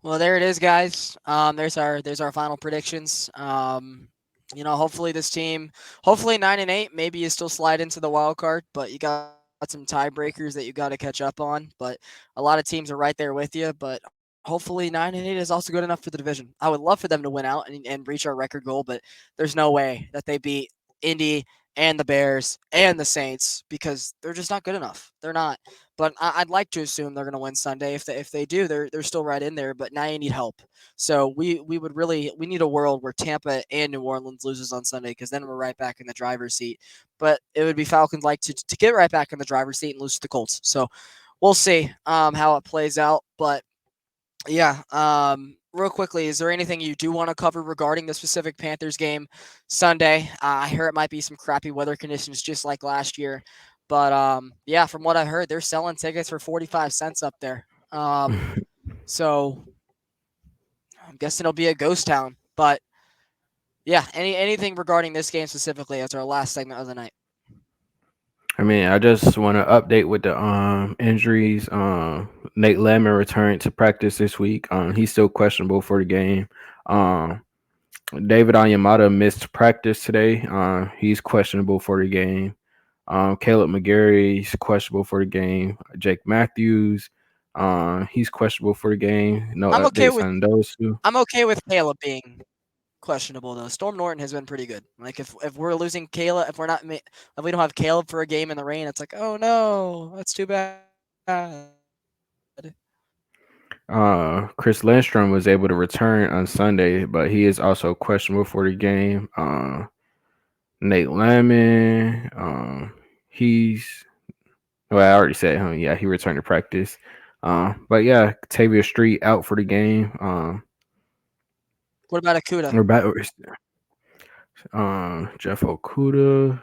Well, there it is, guys. There's our final predictions. Hopefully this team, hopefully 9-8, maybe you still slide into the wild card, but you got some tiebreakers that you got to catch up on. But a lot of teams are right there with you. But hopefully 9-8 is also good enough for the division. I would love for them to win out and reach our record goal, but there's no way that they beat Indy and the Bears and the Saints because they're just not good enough. They're not. But I'd like to assume they're going to win Sunday. If they do, they're still right in there. But now you need help. So we need a world where Tampa and New Orleans loses on Sunday because then we're right back in the driver's seat. But it would be Falcons like to get right back in the driver's seat and lose to the Colts. So we'll see how it plays out. But yeah, real quickly, is there anything you do want to cover regarding the specific Panthers game Sunday? I hear it might be some crappy weather conditions just like last year, but yeah, from what I heard, they're selling tickets for 45 cents up there. So I'm guessing it'll be a ghost town. But yeah, anything regarding this game specifically as our last segment of the night. I mean, I just want to update with the injuries. Nate Lemon returned to practice this week. He's still questionable for the game. Um, David Onyemata missed practice today. He's questionable for the game. Caleb McGarry's questionable for the game. Jake Matthews, he's questionable for the game. No I'm okay updates with on those two. I'm okay with Caleb being questionable though. Storm Norton has been pretty good. Like if we're losing Caleb, if we don't have Caleb for a game in the rain, it's like oh no, that's too bad. Chris Lindstrom was able to return on Sunday, but he is also questionable for the game. Nate Lemon, he's well, I already said him. Yeah, he returned to practice. But yeah, Tavia Street out for the game. What about Akuda? We're back. Jeff Okuda.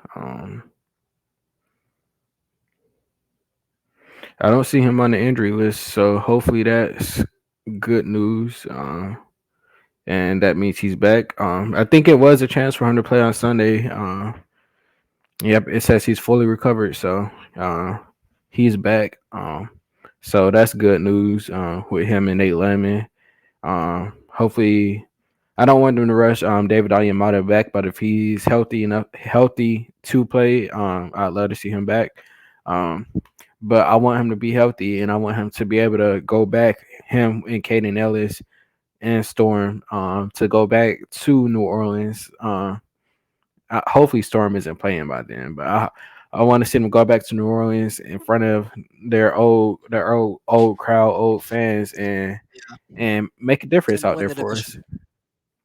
I don't see him on the injury list, so hopefully that's good news. And that means he's back. I think it was a chance for him to play on Sunday. Yep, it says he's fully recovered, so uh, he's back. So that's good news with him and Nate Lemon. Hopefully, I don't want them to rush David Onyemata back, but if he's healthy to play, I'd love to see him back. Um, but I want him to be healthy, and I want him to be able to go back. Him and Caden Ellis and Storm to go back to New Orleans. Hopefully Storm isn't playing by then, but I want to see them go back to New Orleans in front of their old crowd, old fans, and make a difference And out win there the for division us.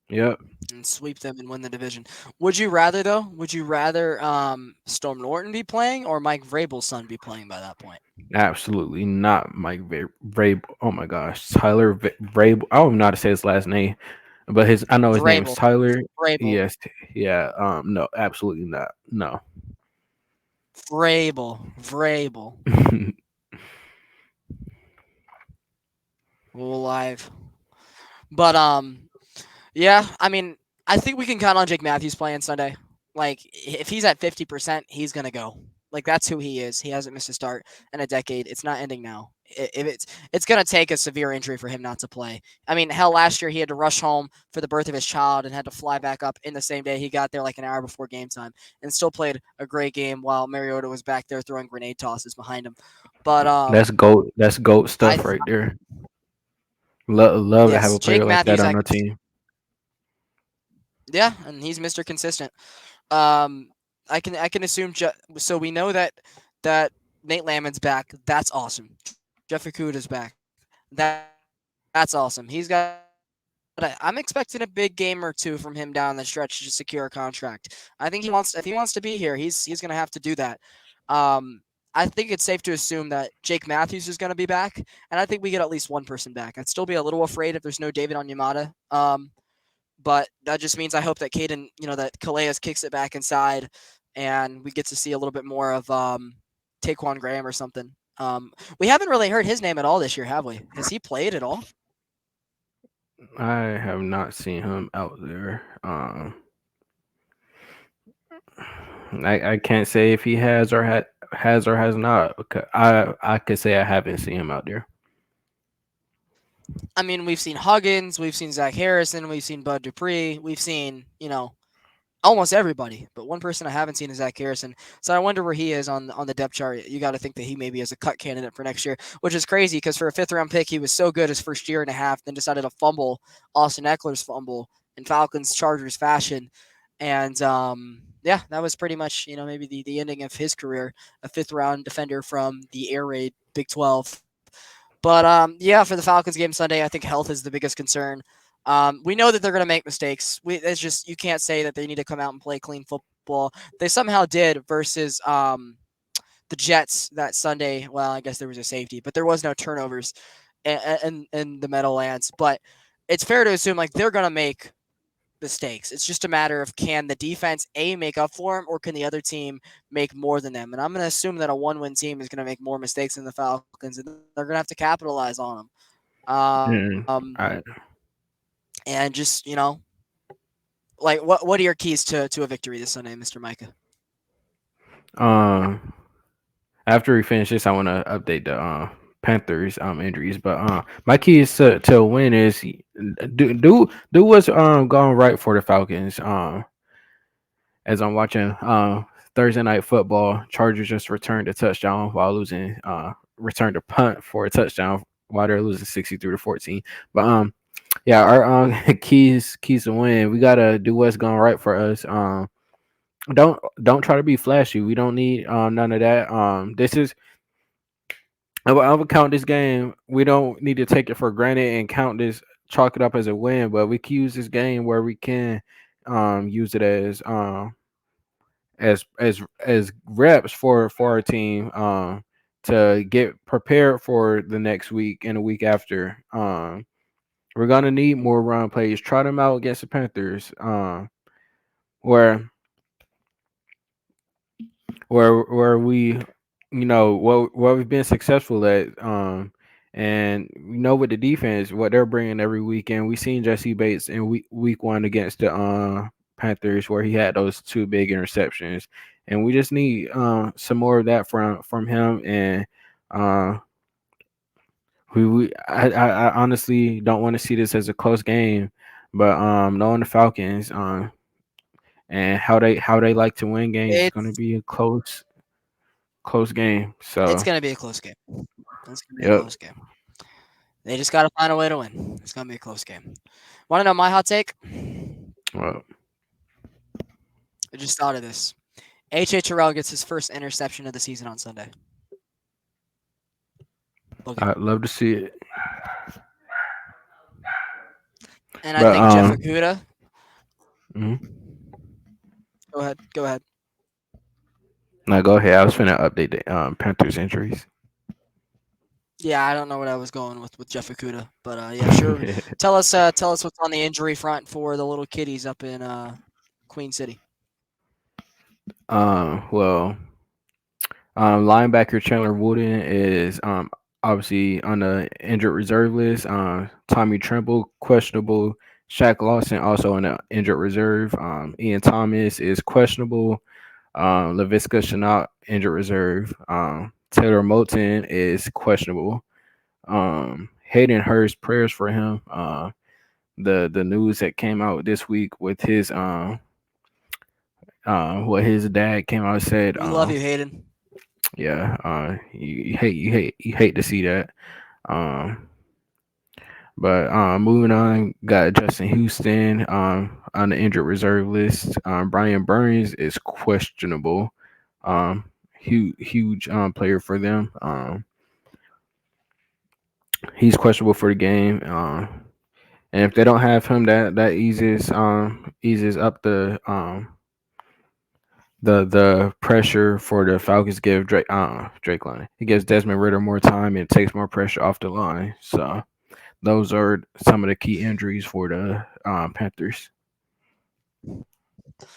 Yep, and sweep them and win the division. Would you rather though? Would you rather Storm Norton be playing or Mike Vrabel's son be playing by that point? absolutely not Mike Vrabel. Oh my gosh, Tyler Vrabel. I don't know how to say his last name, but his I know his name is Vrabel. Tyler. Vrabel. Yes, yeah. No, absolutely not. No. Vrabel. Vrabel. Live. But yeah, I mean, I think we can count on Jake Matthews playing Sunday. Like if he's at 50%, he's gonna go. Like that's who he is. He hasn't missed a start in a decade. It's not ending now. If it's gonna take a severe injury for him not to play. I mean, hell, last year he had to rush home for the birth of his child and had to fly back up in the same day. He got there like an hour before game time and still played a great game while Mariota was back there throwing grenade tosses behind him. But That's goat. That's goat I stuff right there. Love to have yes, a player Jake like that Matthews. on our team. Yeah, and he's Mr. Consistent. Um, I can assume. So we know that Nate Lamon's back. That's awesome. Jeff Okuda's back. That's awesome. I'm expecting a big game or two from him down the stretch to secure a contract. I think if he wants to be here, he's gonna have to do that. Um, I think it's safe to assume that Jake Matthews is going to be back, and I think we get at least one person back. I'd still be a little afraid if there's no David Onyemata. But that just means I hope that Caden, that Calais kicks it back inside and we get to see a little bit more of Taquan Graham or something. We haven't really heard his name at all this year, have we? Has he played at all? I have not seen him out there. I can't say if he has or has not. I could say I haven't seen him out there. I mean, we've seen Huggins, we've seen Zach Harrison, we've seen Bud Dupree, we've seen almost everybody, but one person I haven't seen is Zach Harrison. So I wonder where he is on the depth chart. You got to think that he maybe is a cut candidate for next year, which is crazy because for a fifth round pick, he was so good his first year and a half, then decided to fumble Austin Eckler's fumble in Falcons Chargers fashion, and yeah, that was pretty much maybe the ending of his career, a fifth round defender from the air raid Big 12. But yeah, for the Falcons game Sunday, I think health is the biggest concern. We know that they're going to make mistakes. It's just you can't say that they need to come out and play clean football. They somehow did versus the Jets that Sunday. Well, I guess there was a safety, but there was no turnovers in the Meadowlands. But it's fair to assume like they're going to make mistakes. It's just a matter of can the defense make up for them, or can the other team make more than them? And I'm going to assume that a one-win team is going to make more mistakes than the Falcons, and they're going to have to capitalize on them. Mm, I And just like what are your keys to a victory this Sunday, Mr. Micah? um after we finish this, I want to update the Panthers injuries. But my key is to win is do what's going right for the Falcons. As I'm watching Thursday night football, Chargers just returned a touchdown while losing. Returned a punt for a touchdown while they're losing 63-14. But yeah, our keys to win. We gotta do what's going right for us. Don't try to be flashy. We don't need none of that. This is I would count this game. We don't need to take it for granted and count this, chalk it up as a win. But we can use this game where we can use it as reps for our team to get prepared for the next week and the week after. We're gonna need more run plays. Try them out against the Panthers. Where where we what we've been successful at and we know with the defense what they're bringing every weekend. We seen Jesse Bates in week one against the Panthers where he had those two big interceptions, and we just need some more of that from him. And uh I honestly don't want to see this as a close game, but knowing the Falcons and how they like to win games, it's going to It's be a close game. it's So, gonna be a close game. It's gonna be a yep. close game. They just got to find a way to win. It's gonna be a close game. Want to know my hot take? I Well, just thought of this. H.A. Terrell gets his first interception of the season on Sunday. Book it. I'd love to see it, And I but think Jeff Okuda. mhm. Go ahead. Go ahead. No, go ahead. I was finna update the Panthers injuries. Yeah, I don't know what I was going with Jeff Okuda, but yeah, sure. Tell us what's on the injury front for the little kiddies up in Queen City. Well, linebacker Chandler Wooden is obviously on the injured reserve list. Tommy Tremble questionable. Shaq Lawson also on the injured reserve. Ian Thomas is questionable. Laviska Chenault injured reserve. Taylor Moton is questionable. Hayden Hurst, prayers for him. The news that came out this week with his what his dad came out and said. We love you, Hayden. Yeah, you hate to see that. Um, but moving on, got Justin Houston on the injured reserve list. Brian Burns is questionable. Huge player for them. He's questionable for the game. And if they don't have him, that eases up the pressure for the Falcons. Give Drake line. It gives Desmond Ritter more time and takes more pressure off the line. So those are some of the key injuries for the Panthers.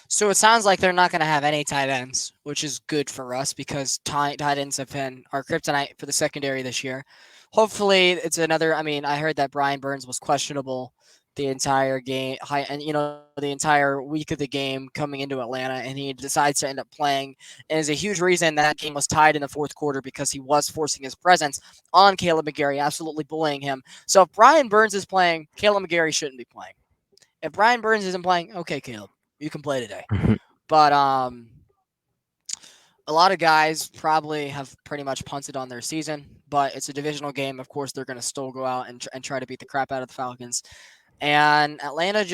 So it sounds like they're not going to have any tight ends, which is good for us because tight ends have been our kryptonite for the secondary this year. Hopefully, it's another. I mean, I heard that Brian Burns was questionable the entire game, and the entire week of the game coming into Atlanta, and he decides to end up playing, and is a huge reason that game was tied in the fourth quarter because he was forcing his presence on Caleb McGarry, absolutely bullying him. So if Brian Burns is playing, Caleb McGarry shouldn't be playing. If Brian Burns isn't playing, okay, Caleb, you can play today. But a lot of guys probably have pretty much punted on their season. But it's a divisional game. Of course, they're going to still go out and try to beat the crap out of the Falcons. And Atlanta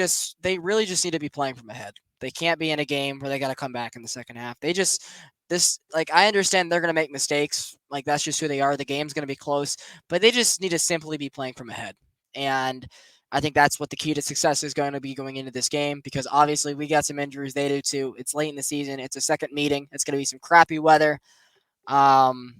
they really just need to be playing from ahead. They can't be in a game where they got to come back in the second half. I understand they're going to make mistakes. Like, that's just who they are. The game's going to be close, but they just need to simply be playing from ahead. And I think that's what the key to success is going to be going into this game because obviously we got some injuries. They do too. It's late in the season. It's a second meeting. It's going to be some crappy weather. Um,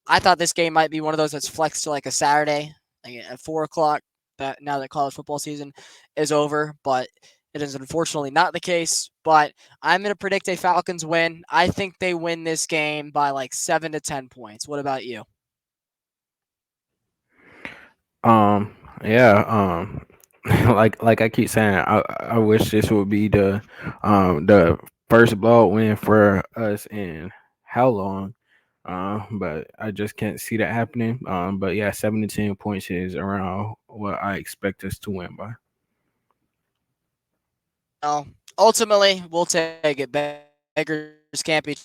I thought this game might be one of those that's flexed to like a Saturday, like at 4 o'clock. That now that college football season is over, but it is unfortunately not the case. But I'm going to predict a Falcons win. I think they win this game by like 7 to 10 points. What about you? Um, yeah, like I keep saying, I wish this would be the first blowout win for us in how long? But I just can't see that happening. But yeah, 7 to 10 points is around what I expect us to win by. Well, ultimately, we'll take it. Beggars can't be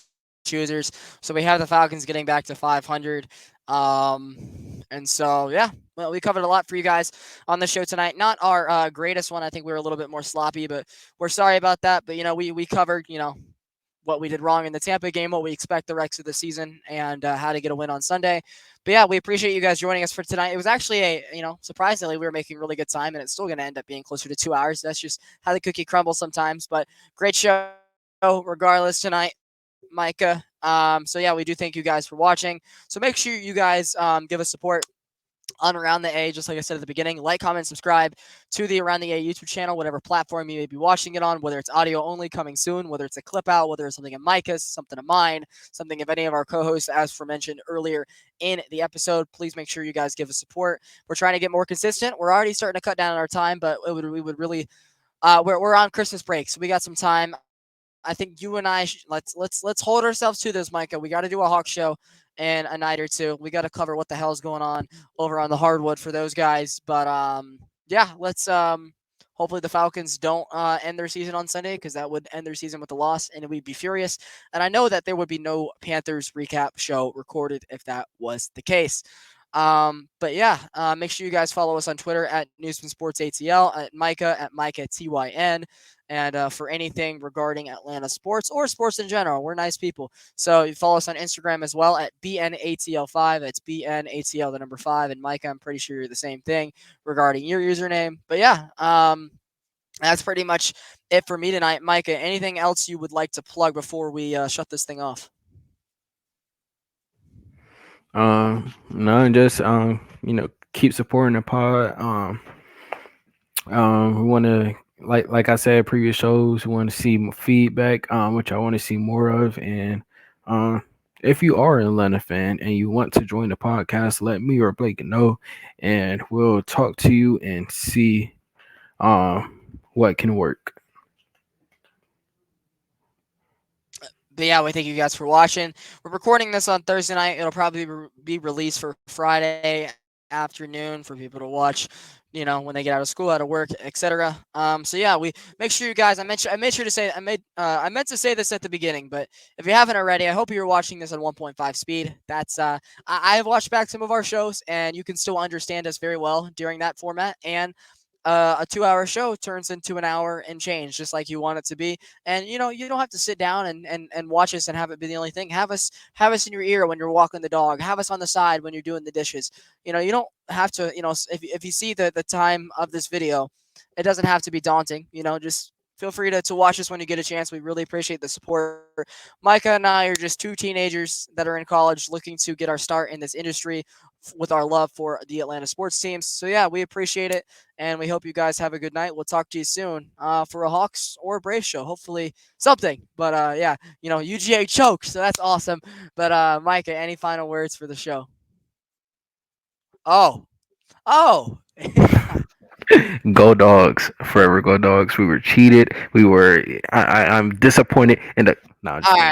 choosers. So we have the Falcons getting back to 500. And so, yeah, well, we covered a lot for you guys on the show tonight. Not our greatest one. I think we were a little bit more sloppy, but we're sorry about that. But, we covered, what we did wrong in the Tampa game, what we expect the rest of the season, and how to get a win on Sunday. But yeah, we appreciate you guys joining us for tonight. It was actually surprisingly, we were making really good time, and it's still going to end up being closer to 2 hours. That's just how the cookie crumbles sometimes. But great show, regardless tonight, Micah. So yeah, we do thank you guys for watching. So make sure you guys give us support on Around the A, just like I said at the beginning. Like, comment, subscribe to the Around the A YouTube channel, whatever platform you may be watching it on, whether it's audio only coming soon, whether it's a clip out, whether it's something of Micah's, something of mine, something of any of our co hosts, as for mentioned earlier in the episode. Please make sure you guys give us support. We're trying to get more consistent. We're already starting to cut down on our time, but we would really we're on Christmas break, so we got some time. I think you and I let's hold ourselves to this, Micah. We got to do a Hawk show in a night or two. We got to cover what the hell's going on over on the hardwood for those guys. But yeah, let's hopefully the Falcons don't end their season on Sunday because that would end their season with a loss, and we'd be furious. And I know that there would be no Panthers recap show recorded if that was the case. But yeah, make sure you guys follow us on Twitter at Newsman Sports ATL, at Micah TYN, and for anything regarding Atlanta sports or sports in general, we're nice people. So you follow us on Instagram as well at BNATL5. That's BNATL the number 5, and Micah, I'm pretty sure you're the same thing regarding your username. But yeah, that's pretty much it for me tonight, Micah. Anything else you would like to plug before we shut this thing off? No, just keep supporting the pod. We want to like I said previous shows. We want to see more feedback, which I want to see more of. And um, if you are an Atlanta fan and you want to join the podcast, let me or Blake know, and we'll talk to you and see what can work. But yeah, we thank you guys for watching. We're recording this on Thursday night. It'll probably be released for Friday afternoon for people to watch, when they get out of school, out of work, etc. So yeah, we make sure you guys. I made sure to say I meant to say this at the beginning, but if you haven't already, I hope you're watching this at 1.5 speed. That's I've watched back some of our shows, and you can still understand us very well during that format. And a 2 hour show turns into an hour and change, just like you want it to be. And you don't have to sit down and watch us and have it be the only thing. Have us in your ear when you're walking the dog. Have us on the side when you're doing the dishes. You don't have to. If you see the time of this video, it doesn't have to be daunting. Just Feel free to watch us when you get a chance. We really appreciate the support. Micah and I are just two teenagers that are in college looking to get our start in this industry with our love for the Atlanta sports teams. So, yeah, we appreciate it. And we hope you guys have a good night. We'll talk to you soon for a Hawks or a Braves show. Hopefully, something. But, yeah, UGA choked. So that's awesome. But, Micah, any final words for the show? Oh. Oh. Go dogs, forever go dogs. We were cheated. We were. I'm disappointed in the. No, I'm All just right. kidding.